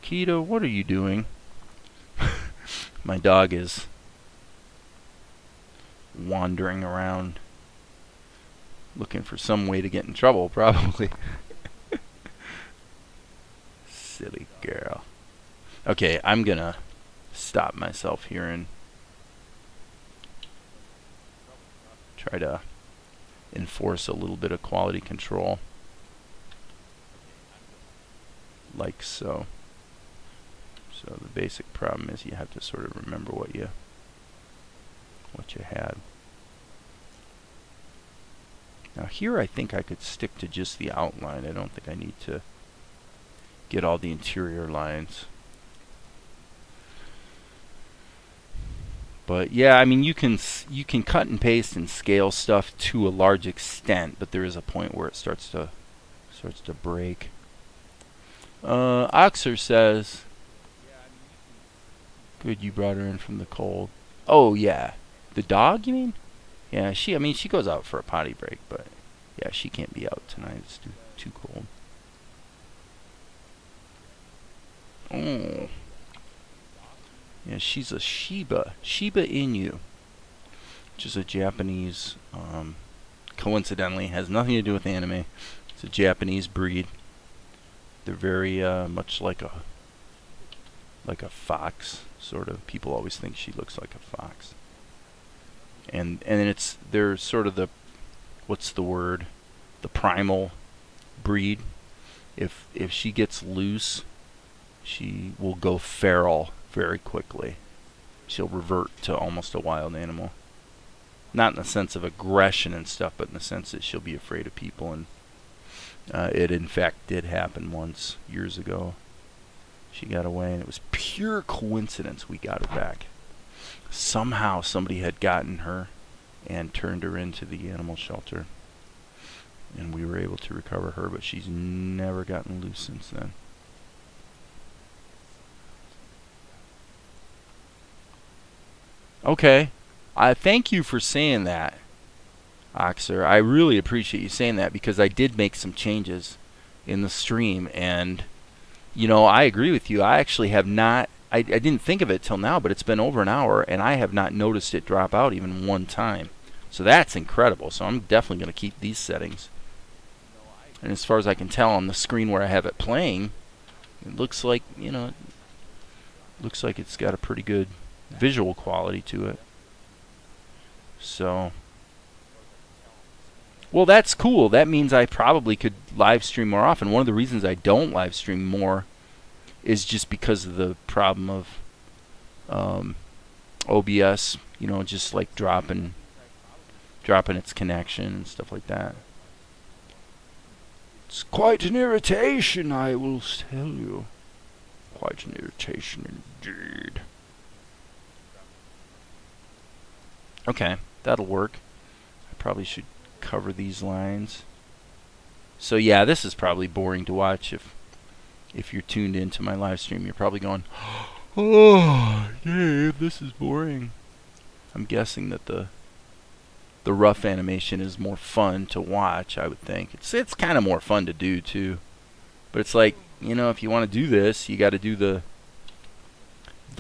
Speaker 1: Keto, what are you doing? My dog is wandering around looking for some way to get in trouble, probably. Silly girl. Okay, I'm gonna stop myself here and try to enforce a little bit of quality control, like so. So the basic problem is you have to sort of remember what you had. Now here I think I could stick to just the outline. I don't think I need to get all the interior lines. But yeah, I mean you can cut and paste and scale stuff to a large extent, but there is a point where it starts to break. Oxer says, good, you brought her in from the cold. Oh yeah, the dog, you mean? Yeah, I mean she goes out for a potty break, but yeah, she can't be out tonight. It's too cold. Oh. Yeah, she's a Shiba Inu, which is a Japanese, coincidentally has nothing to do with anime. It's a Japanese breed. They're very much like a fox, sort of. People always think she looks like a fox. And they're sort of the, what's the word? The primal breed. If she gets loose, she will go feral very quickly. She'll revert to almost a wild animal. Not in the sense of aggression and stuff, but in the sense that she'll be afraid of people. And it in fact did happen once years ago. She got away, and it was pure coincidence we got her back. Somehow somebody had gotten her and turned her into the animal shelter, and we were able to recover her, but she's never gotten loose since then. Okay, I thank you for saying that, Oxer. I really appreciate you saying that, because I did make some changes in the stream, and you know, I agree with you. I actually have not, I didn't think of it till now, but it's been over an hour, and I have not noticed it drop out even one time. So that's incredible. So I'm definitely going to keep these settings. And as far as I can tell on the screen where I have it playing, it looks like, you know, it looks like it's got a pretty good visual quality to it. So, well, that's cool. That means I probably could live stream more often. One of the reasons I don't live stream more is just because of the problem of OBS, just like dropping its connection and stuff like that. It's quite an irritation, I will tell you. Quite an irritation indeed. Okay, that'll work. I probably should cover these lines. So yeah, this is probably boring to watch if you're tuned into my live stream. You're probably going, "Oh, Dave, this is boring." I'm guessing that the rough animation is more fun to watch, I would think. It's kind of more fun to do too. But it's like, if you want to do this, you got to do the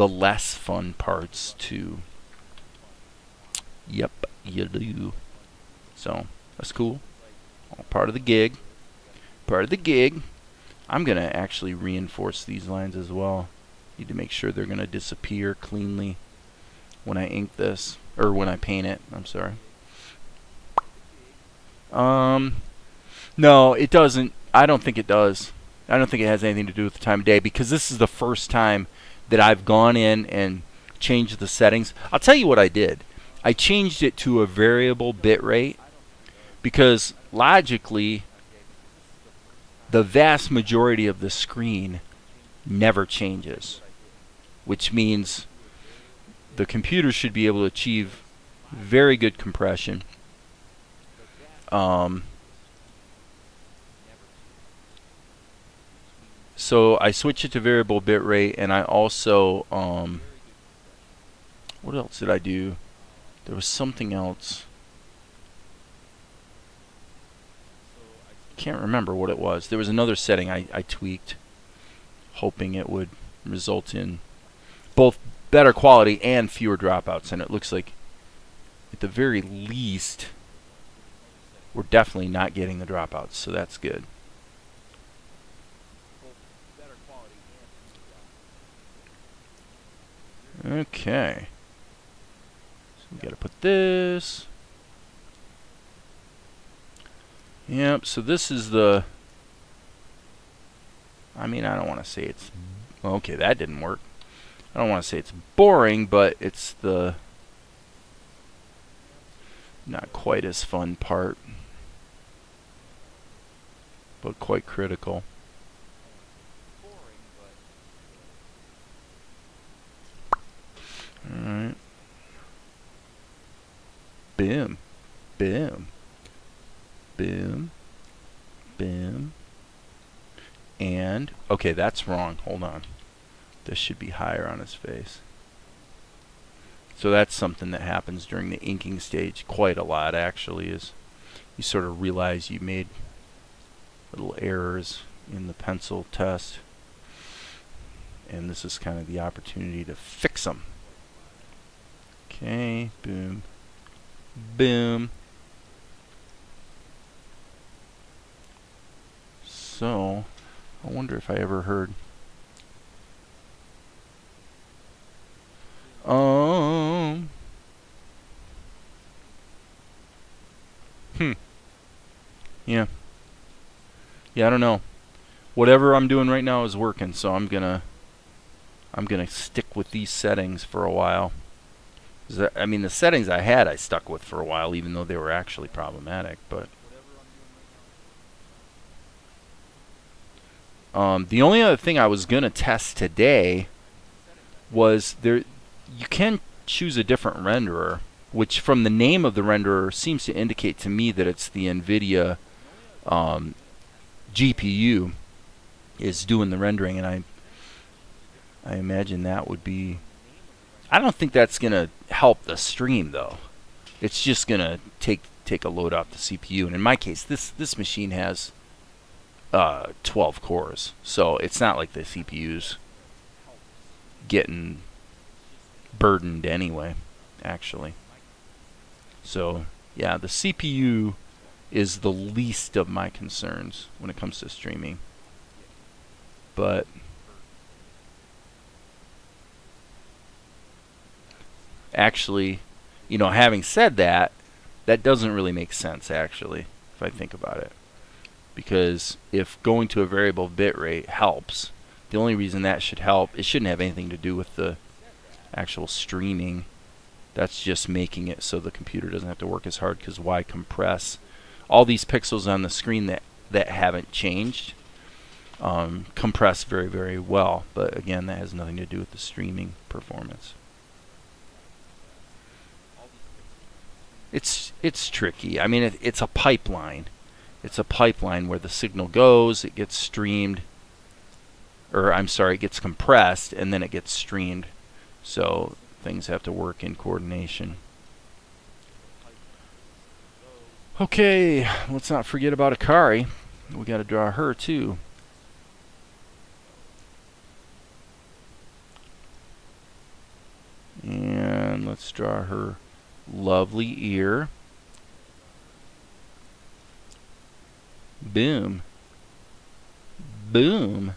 Speaker 1: less fun parts too. Yep, you do. So, that's cool. All part of the gig. Part of the gig. I'm going to actually reinforce these lines as well. Need to make sure they're going to disappear cleanly when I ink this. Or when I paint it, I'm sorry. No, it doesn't. I don't think it does. I don't think it has anything to do with the time of day, because this is the first time that I've gone in and changed the settings. I'll tell you what I did. I changed it to a variable bit rate because logically the vast majority of the screen never changes, which means the computer should be able to achieve very good compression. So I switched it to variable bit rate, and I also what else did I do? There was something else. Can't remember what it was. There was another setting I tweaked, hoping it would result in both better quality and fewer dropouts. And it looks like, at the very least, we're definitely not getting the dropouts, so that's good. Okay. So we got to put this. Yep, so this is the... I don't want to say it's... Okay, that didn't work. I don't want to say it's boring, but it's the not quite as fun part, but quite critical. Alright. Boom. Boom. Boom. Boom. And, okay, that's wrong. Hold on. This should be higher on his face. So that's something that happens during the inking stage quite a lot, actually, is you sort of realize you made little errors in the pencil test. And this is kind of the opportunity to fix them. Okay, boom. Boom. So, I wonder if I ever heard... Yeah. Yeah, I don't know. Whatever I'm doing right now is working, so I'm gonna stick with these settings for a while. The settings I had I stuck with for a while, even though they were actually problematic, but the only other thing I was gonna test today was you can choose a different renderer, which from the name of the renderer seems to indicate to me that it's the NVIDIA GPU is doing the rendering, and I imagine that would be... I don't think that's going to help the stream, though. It's just going to take a load off the CPU, and in my case, this machine has 12 cores, so it's not like the CPU's getting burdened anyway, actually. So, yeah, the CPU is the least of my concerns when it comes to streaming. But actually, You know, having said that, that doesn't really make sense actually, if I think about it. Because if going to a variable bit rate helps, the only reason that should help, it shouldn't have anything to do with the actual streaming. That's just making it so the computer doesn't have to work as hard, because why compress? All these pixels on the screen that haven't changed compress very, very well. But again, that has nothing to do with the streaming performance. It's tricky. I mean, it's a pipeline. It's a pipeline where the signal goes, it gets streamed, or I'm sorry, it gets compressed, and then it gets streamed. So things have to work in coordination. Okay, let's not forget about Akari. We got to draw her too. And let's draw her lovely ear. Boom. Boom.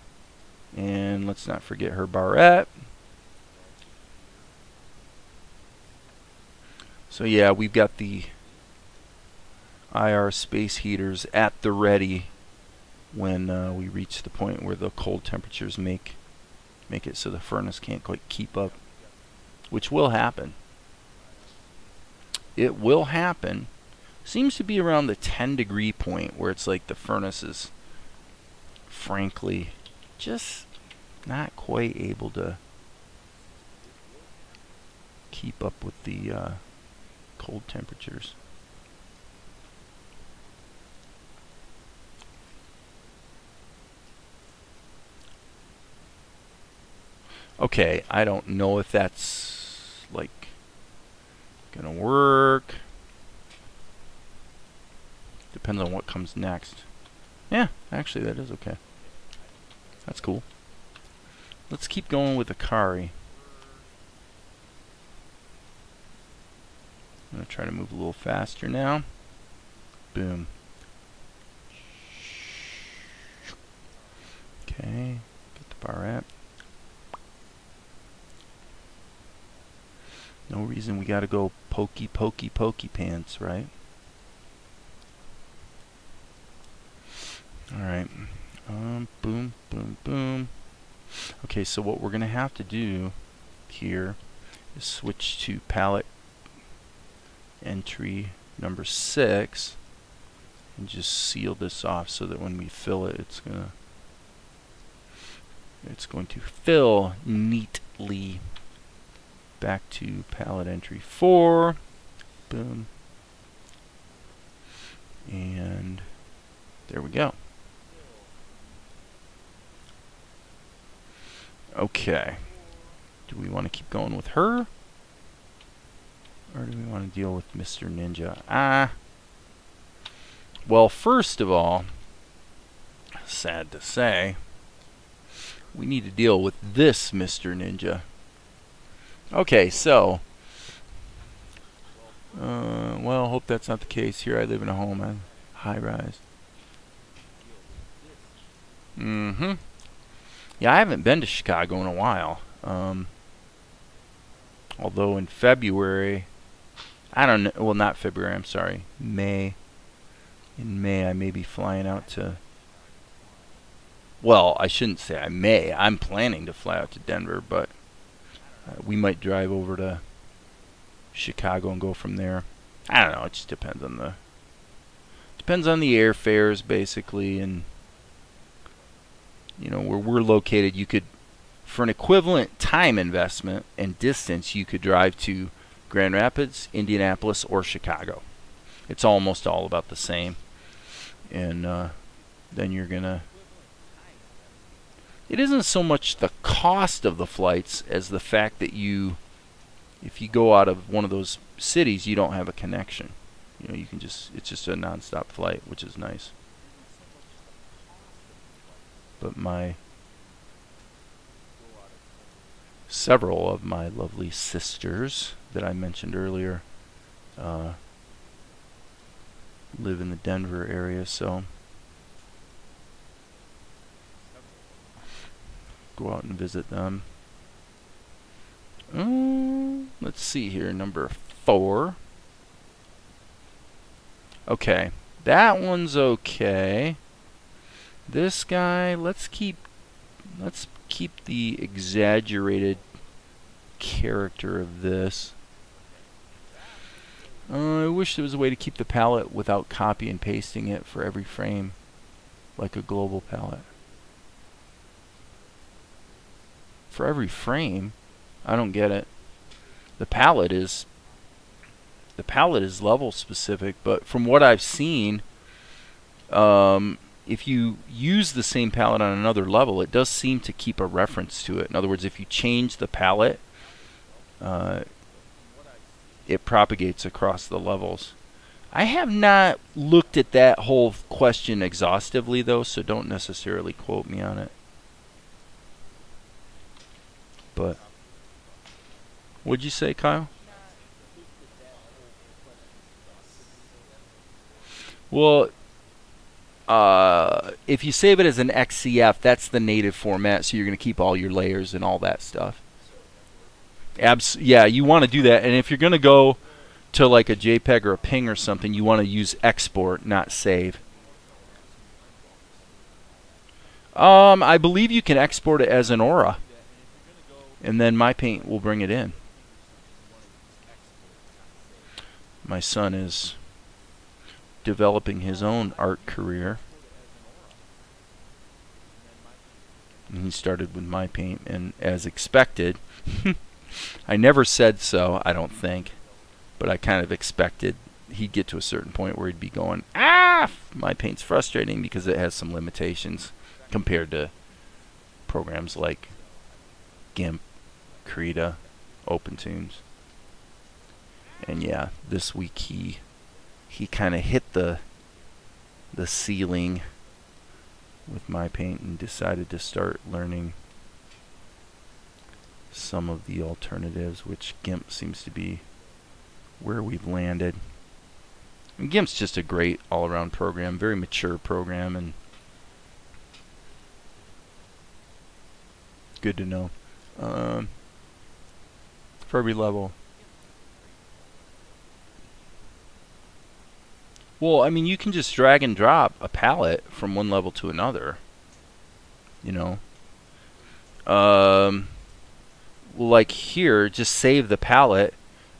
Speaker 1: And let's not forget her barrette. So yeah, we've got the IR space heaters at the ready when we reach the point where the cold temperatures make it so the furnace can't quite keep up, which will happen. It will happen. Seems to be around the 10-degree point where it's like the furnace is frankly just not quite able to keep up with the cold temperatures. Okay, I don't know if that's like gonna work. Depends on what comes next. Yeah, actually that is okay. That's cool. Let's keep going with Akari. I'm gonna try to move a little faster now. Boom. Okay, get the barrette. No reason we gotta go pokey pokey pokey pants, right? Alright. Boom, boom, boom. Okay, so what we're gonna have to do here is switch to palette entry number 6 and just seal this off so that when we fill it, it's going to fill neatly. Back to palette entry 4. Boom. And there we go. Okay. Do we want to keep going with her? Or do we want to deal with Mr. Ninja? Well, first of all, sad to say, we need to deal with this Mr. Ninja. Okay, so, well, hope that's not the case. Here I live in a home, high rise. Yeah, I haven't been to Chicago in a while. Although in February, I don't know, well, not February, I'm sorry, May. In May, I may be flying out to, well, I shouldn't say I may. I'm planning to fly out to Denver, but we might drive over to Chicago and go from there. I don't know. It just depends on the airfares basically, and you know where we're located. You could, for an equivalent time investment and distance, you could drive to Grand Rapids, Indianapolis, or Chicago. It's almost all about the same, and then you're gonna. It isn't so much the cost of the flights as the fact that if you go out of one of those cities, you don't have a connection. You know, you can it's just a non-stop flight, which is nice. But several of my lovely sisters that I mentioned earlier live in the Denver area, so go out and visit them. Let's see here, number 4. Okay, that one's okay. This guy, let's keep the exaggerated character of this. I wish there was a way to keep the palette without copy and pasting it for every frame, like a global palette. For every frame? I don't get it. The palette is level specific, but from what I've seen, if you use the same palette on another level, it does seem to keep a reference to it. In other words, if you change the palette, it propagates across the levels. I have not looked at that whole question exhaustively, though, so don't necessarily quote me on it. But what'd you say, Kyle? Well, if you save it as an XCF, that's the native format, so you're going to keep all your layers and all that stuff. Yeah, you want to do that. And if you're going to go to like a JPEG or a PNG or something, you want to use export, not save. I believe you can export it as an aura, and then MyPaint will bring it in. My son is developing his own art career, and he started with MyPaint, and as expected, I never said so, I don't think, but I kind of expected he'd get to a certain point where he'd be going, MyPaint's frustrating because it has some limitations compared to programs like GIMP, Krita, OpenTunes. And yeah, this week he kind of hit the ceiling with MyPaint and decided to start learning some of the alternatives, which GIMP seems to be where we've landed. And GIMP's just a great all-around program, very mature program, and good to know. For every level. Well, I mean, you can just drag and drop a palette from one level to another. You know. Like here, just save the palette,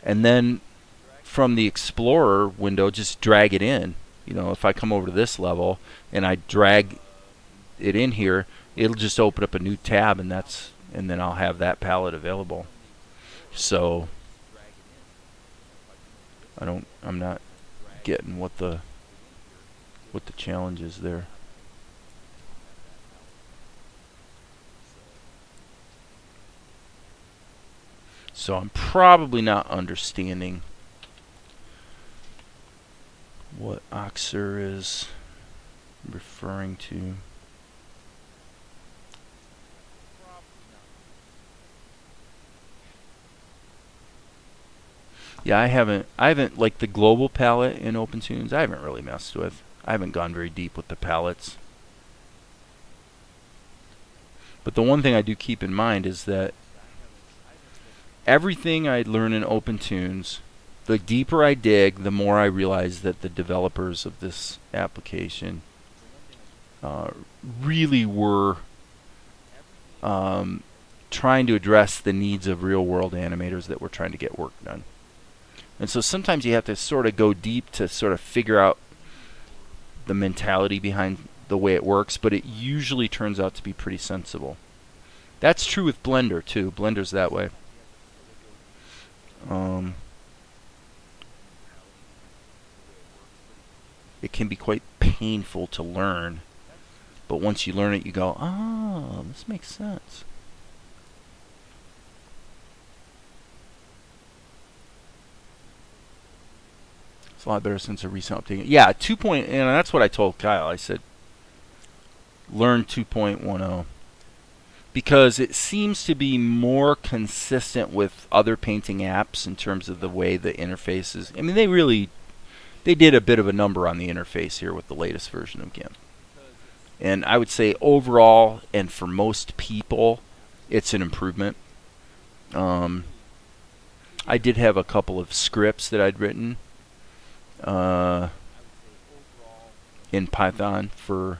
Speaker 1: and then from the Explorer window, just drag it in. You know, if I come over to this level and I drag it in here, it'll just open up a new tab, and then I'll have that palette available. So I'm not getting what the challenge is there. So I'm probably not understanding what Oxer is referring to. Yeah, I haven't like the global palette in OpenTunes, I haven't really messed with. I haven't gone very deep with the palettes. But the one thing I do keep in mind is that everything I learn in OpenTunes, the deeper I dig, the more I realize that the developers of this application really were trying to address the needs of real-world animators that were trying to get work done. And so sometimes you have to sort of go deep to sort of figure out the mentality behind the way it works, but it usually turns out to be pretty sensible. That's true with Blender too. Blender's that way. It can be quite painful to learn, but once you learn it, you go, oh, this makes sense. It's a lot better since a recent update. Yeah, 2. And that's what I told Kyle. I said, learn 2.10. Because it seems to be more consistent with other painting apps in terms of the way the interface is. I mean, they did a bit of a number on the interface here with the latest version of GIMP. And I would say overall, and for most people, it's an improvement. I I did have a couple of scripts that I'd written in Python for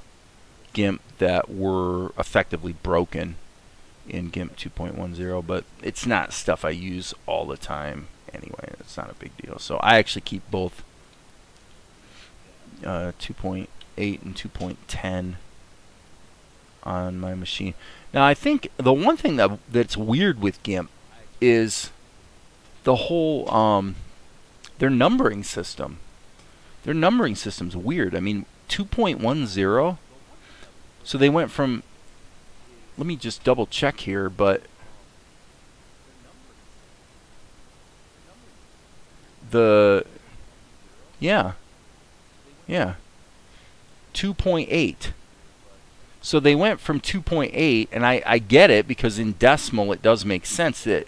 Speaker 1: GIMP that were effectively broken in GIMP 2.10, but it's not stuff I use all the time anyway. It's not a big deal. So I actually keep both 2.8 and 2.10 on my machine. Now I think the one thing that's weird with GIMP is the whole their numbering system. Their numbering system's weird. I mean, 2.10. So they went from, let me just double check here, but yeah, 2.8. So they went from 2.8, and I get it, because in decimal it does make sense that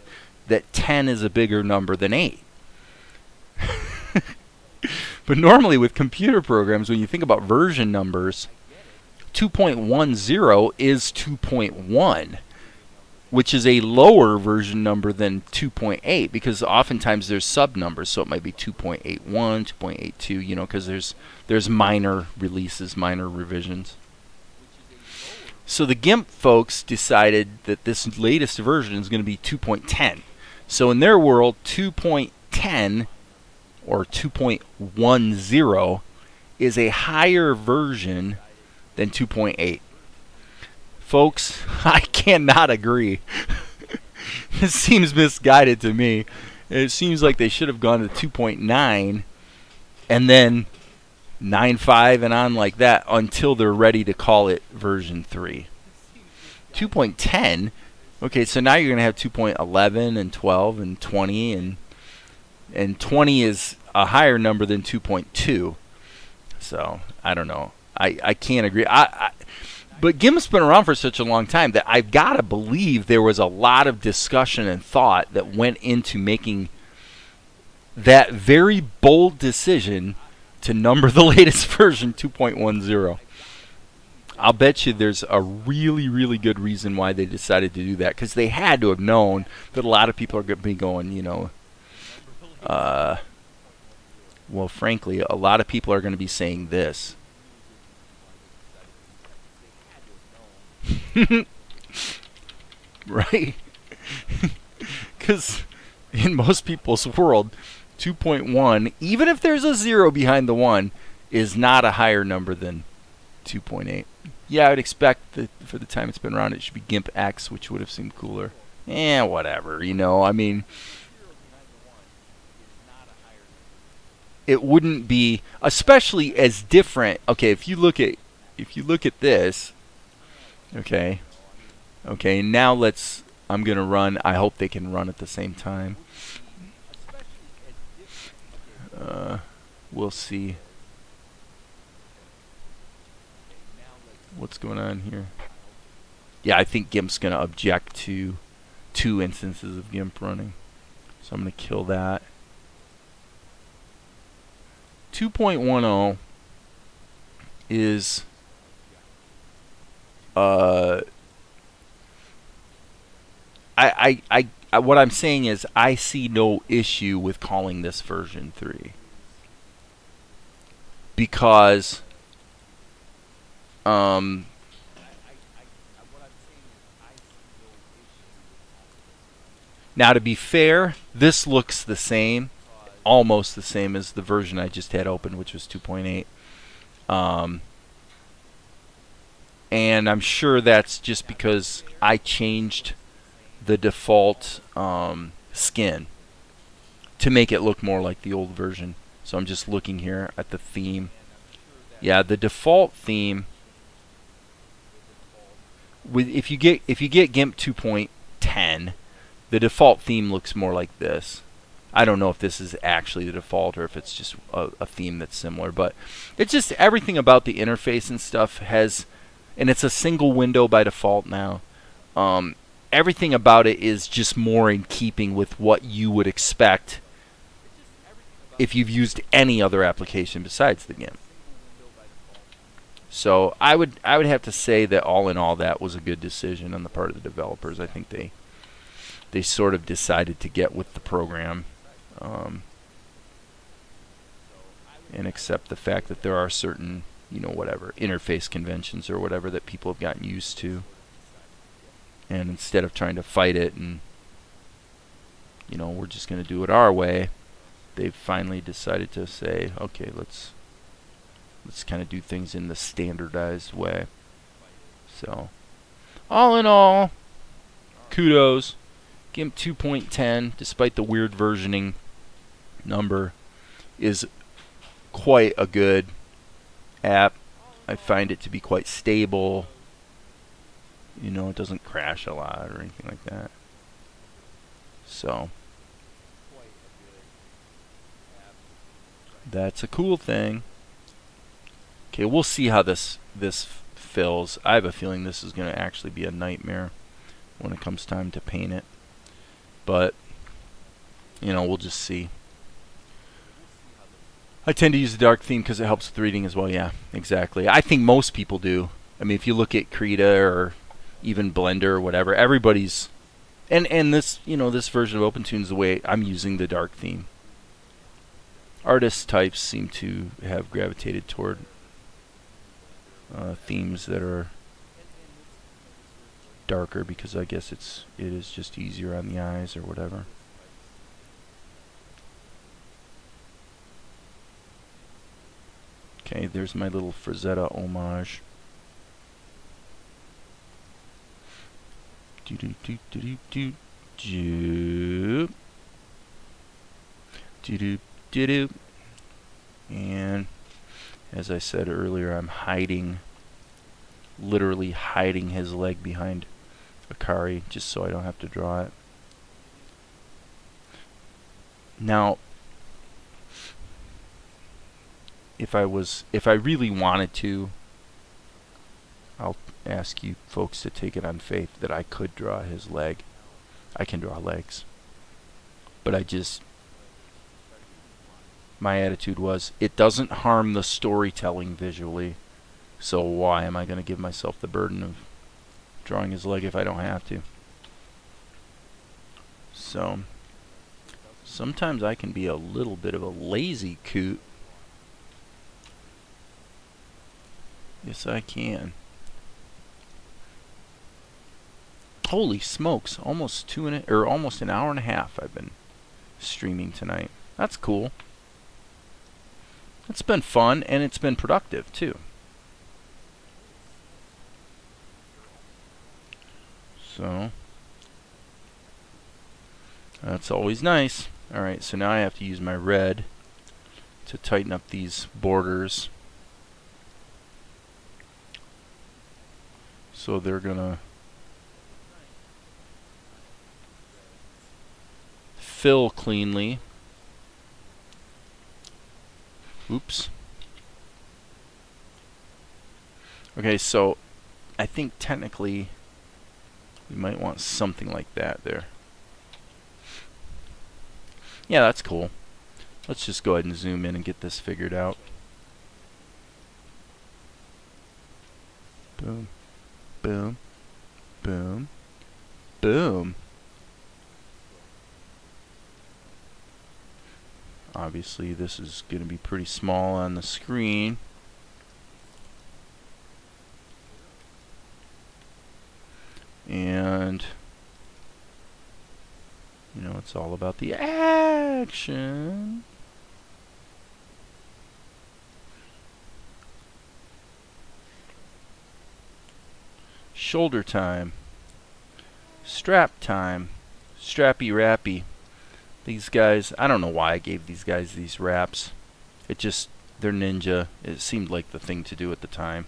Speaker 1: 10 is a bigger number than 8. But normally with computer programs, when you think about version numbers, 2.10 is 2.1, which is a lower version number than 2.8, because oftentimes there's sub numbers, so it might be 2.81, 2.82, you know, because there's minor releases, minor revisions. So the GIMP folks decided that this latest version is going to be 2.10. So in their world, 2.10 or 2.10 is a higher version than 2.8. Folks, I cannot agree. This seems misguided to me. It seems like they should have gone to 2.9 and then 9.5 and on like that until they're ready to call it version 3. 2.10, okay, so now you're going to have 2.11 and 12 and 20, and 20 is a higher number than 2.2. So, I don't know. I can't agree. But GIMP's been around for such a long time that I've got to believe there was a lot of discussion and thought that went into making that very bold decision to number the latest version 2.10. I'll bet you there's a really, really good reason why they decided to do that, because they had to have known that a lot of people are going to be going, you know, well, frankly, a lot of people are going to be saying this. Right? Because in most people's world, 2.1, even if there's a 0 behind the 1, is not a higher number than 2.8. Yeah, I would expect that for the time it's been around, it should be GIMP X, which would have seemed cooler. Whatever, you know, I mean, it wouldn't be, especially as different. Okay, if you look at this, okay, now I'm going to run, I hope they can run at the same time. We'll see what's going on here. Yeah, I think GIMP's going to object to 2 instances of GIMP running. So I'm going to kill that. 2.10 is what I'm saying is I see no issue with calling this version 3, because now, to be fair, this looks the same, almost the same as the version I just had open, which was 2.8. And I'm sure that's just because I changed the default skin to make it look more like the old version. So I'm just looking here at the theme. Yeah, the default theme, if you get GIMP 2.10, the default theme looks more like this. I don't know if this is actually the default or if it's just a theme that's similar, but it's just everything about the interface and stuff has, and it's a single window by default now. Everything about it is just more in keeping with what you would expect if you've used any other application besides the GIMP. So I would have to say that all in all, that was a good decision on the part of the developers. I think they sort of decided to get with the program and accept the fact that there are certain, you know, whatever, interface conventions or whatever that people have gotten used to. And instead of trying to fight it and, you know, we're just going to do it our way, they've finally decided to say, okay, let's kind of do things in the standardized way. So, all in all, kudos. GIMP 2.10, despite the weird versioning number, is quite a good app. I find it to be quite stable. You know, it doesn't crash a lot or anything like that. So, that's a cool thing. Okay, we'll see how this fills. I have a feeling this is going to actually be a nightmare when it comes time to paint it. But, you know, we'll just see. I tend to use the dark theme because it helps with reading as well. Yeah, exactly. I think most people do. I mean, if you look at Krita or even Blender or whatever, everybody's... And this, you know, this version of OpenToon's the way I'm using the dark theme. Artist types seem to have gravitated toward themes that are darker because I guess it is just easier on the eyes or whatever. Okay, there's my little Frazetta homage. Do do do do do do do do do do do. And as I said earlier, I'm hiding, literally hiding his leg behind Akari just so I don't have to draw it. Now, if I really wanted to, I'll ask you folks to take it on faith that I could draw his leg. I can draw legs. But my attitude was, it doesn't harm the storytelling visually, so why am I going to give myself the burden of drawing his leg if I don't have to? So, sometimes I can be a little bit of a lazy coot. Yes, I can. Holy smokes! Almost almost an hour and a half I've been streaming tonight. That's cool. It's been fun and it's been productive too. So that's always nice. Alright, so now I have to use my red to tighten up these borders. So they're gonna fill cleanly. Oops. Okay, so I think technically we might want something like that there. Yeah, that's cool. Let's just go ahead and zoom in and get this figured out. Boom. Boom. Boom. Boom. Obviously, this is going to be pretty small on the screen. And, you know, it's all about the action. Shoulder time. Strap time. Strappy rappy. These guys, I don't know why I gave these guys these wraps. They're ninja. It seemed like the thing to do at the time.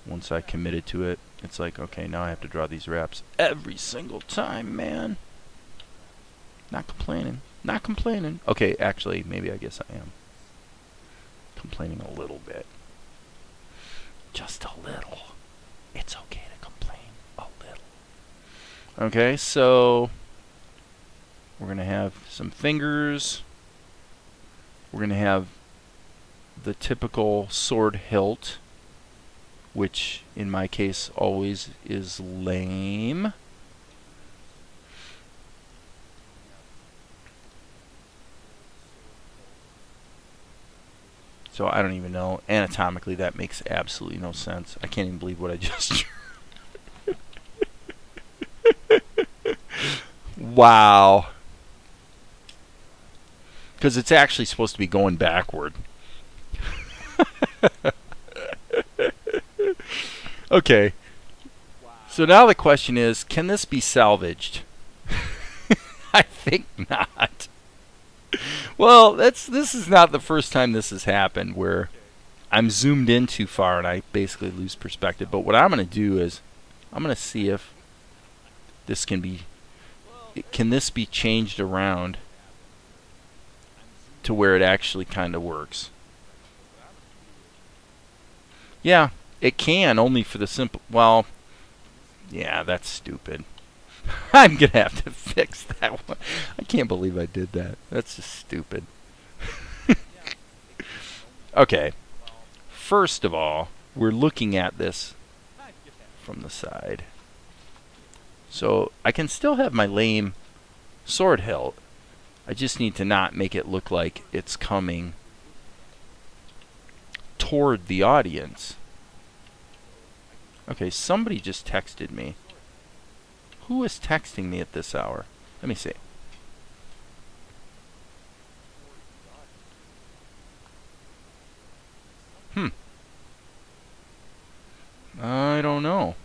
Speaker 1: Once I committed to it, it's like, okay, now I have to draw these wraps every single time, man. Not complaining. Not complaining. Okay, actually, maybe I guess I am. Complaining a little bit. Just a little. It's okay to complain a little. Okay, so we're going to have some fingers. We're going to have the typical sword hilt, which in my case always is lame. So I don't even know. Anatomically, that makes absolutely no sense. I can't even believe what I just Wow. Because it's actually supposed to be going backward. Okay. So now the question is, can this be salvaged? I think not. Well, this is not the first time this has happened where I'm zoomed in too far and I basically lose perspective. But what I'm going to do is I'm going to see if this can this be changed around to where it actually kind of works. Yeah, it can, only for the simple, well, yeah, that's stupid. I'm going to have to fix that one. I can't believe I did that. That's just stupid. Okay. First of all, we're looking at this from the side. So I can still have my lame sword hilt. I just need to not make it look like it's coming toward the audience. Okay, somebody just texted me. Who is texting me at this hour? Let me see. I don't know.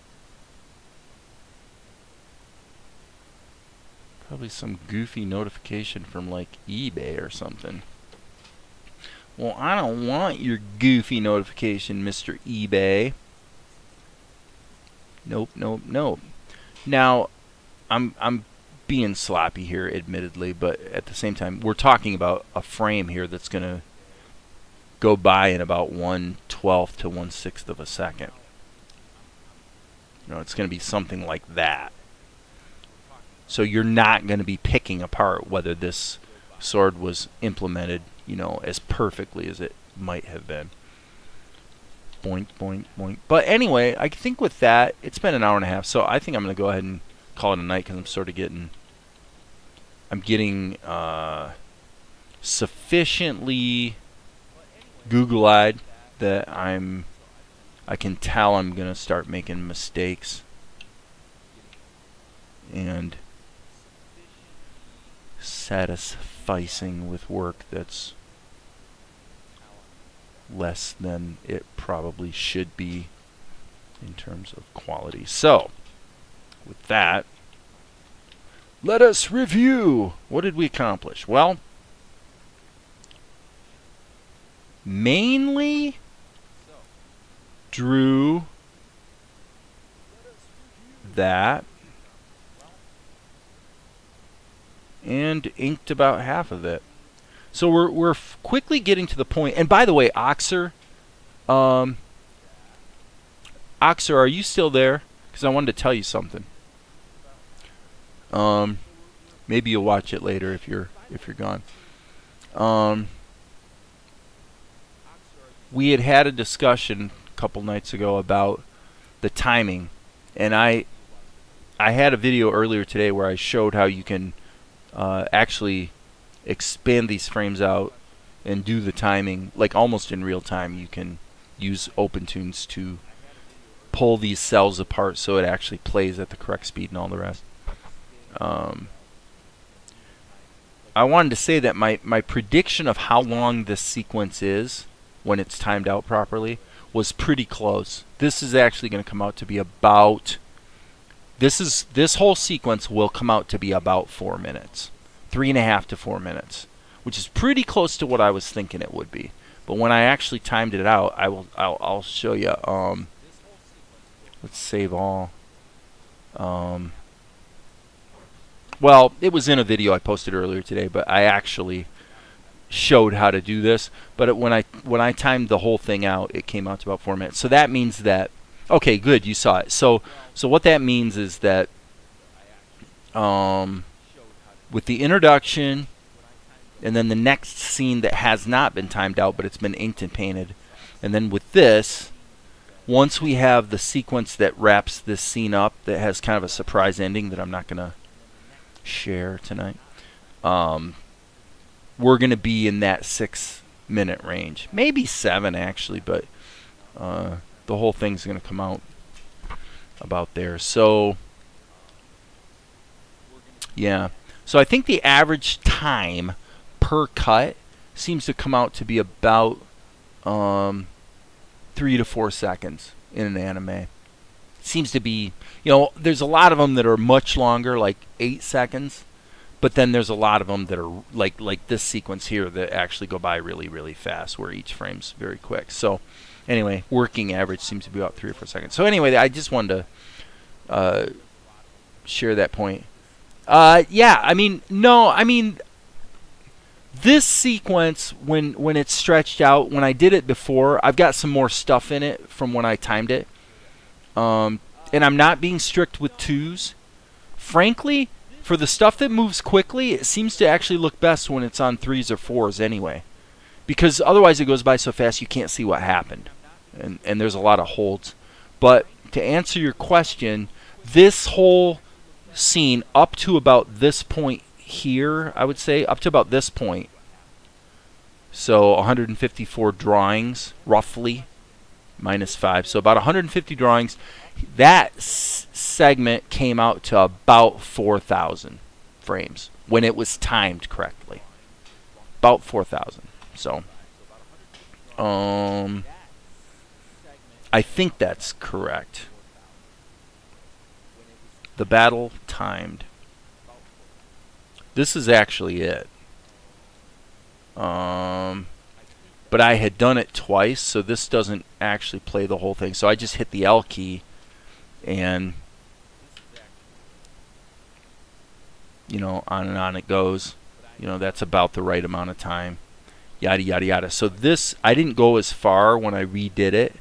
Speaker 1: Probably some goofy notification from like eBay or something. Well, I don't want your goofy notification, Mr. eBay. Nope, nope, nope. Now, I'm being sloppy here, admittedly, but at the same time, we're talking about a frame here that's going to go by in about 1/12 to 1/6 of a second. You know, it's going to be something like that. So you're not going to be picking apart whether this sword was implemented, you know, as perfectly as it might have been. Boink, boink, boink. But anyway, I think with that, it's been an hour and a half, so I think I'm going to go ahead and call it a night because I'm sort of getting... I'm getting sufficiently Google-eyed that I can tell I'm going to start making mistakes. And satisficing with work that's less than it probably should be in terms of quality. So, with that, let us review. What did we accomplish? Well, mainly drew that and inked about half of it. So we're quickly getting to the point. And by the way, Oxer, Oxer, are you still there? Because I wanted to tell you something. Maybe you'll watch it later if you're gone. We had a discussion a couple nights ago about the timing, and I had a video earlier today where I showed how you can actually expand these frames out and do the timing like almost in real time. You can use OpenTunes to pull these cells apart so it actually plays at the correct speed and all the rest. I wanted to say that my prediction of how long this sequence is when it's timed out properly was pretty close. This is actually going to come out to be about... This whole sequence will come out to be about 4 minutes. 3.5 to 4 minutes, which is pretty close to what I was thinking it would be. But when I actually timed it out, I'll show you. Let's save all. Well, it was in a video I posted earlier today, but I actually showed how to do this. But when I timed the whole thing out, it came out to about 4 minutes. So that means that, okay, good, you saw it. So what that means is that with the introduction and then the next scene that has not been timed out but it's been inked and painted, and then with this, once we have the sequence that wraps this scene up that has kind of a surprise ending that I'm not going to share tonight, we're going to be in that 6 minute range. Maybe 7 actually, but the whole thing's going to come out about there. So yeah, so I think the average time per cut seems to come out to be about 3 to 4 seconds in an anime. Seems to be, there's a lot of them that are much longer, like 8 seconds, but then there's a lot of them that are like this sequence here that actually go by really, really fast, where each frame's very quick. So anyway, working average seems to be about 3 or 4 seconds. So anyway, I just wanted to share that point. Yeah, I mean, no, I mean, this sequence, when it's stretched out, when I did it before, I've got some more stuff in it from when I timed it. And I'm not being strict with 2s. Frankly, for the stuff that moves quickly, it seems to actually look best when it's on 3s or 4s anyway. Because otherwise it goes by so fast you can't see what happened. And there's a lot of holds. But to answer your question, this whole scene up to about this point here, I would say, up to about this point. So 154 drawings, roughly, minus 5. So about 150 drawings. That segment came out to about 4,000 frames when it was timed correctly. About 4,000. So, I think that's correct. The battle timed. This is actually it. But I had done it twice, so this doesn't actually play the whole thing. So I just hit the L key, and on and on it goes. That's about the right amount of time. Yada yada yada. So this, I didn't go as far when I redid it.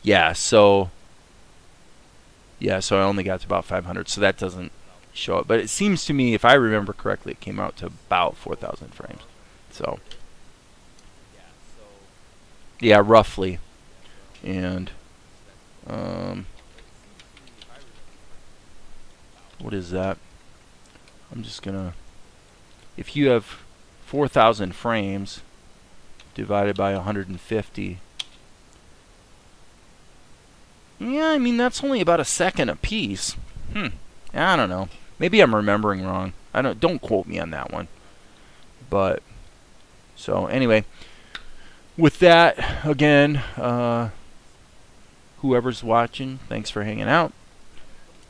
Speaker 1: Yeah, so I only got to about 500, so that doesn't show it. But it seems to me, if I remember correctly, it came out to about 4,000 frames. So yeah, roughly. And what is that? I'm just gonna, if you have 4,000 frames divided by 150, yeah, I mean, that's only about a second a piece. I don't know. Maybe I'm remembering wrong. Don't quote me on that one. But so anyway, with that, again, whoever's watching, thanks for hanging out.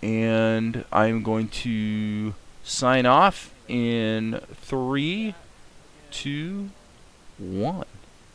Speaker 1: And I'm going to sign off in 3, 2, 1.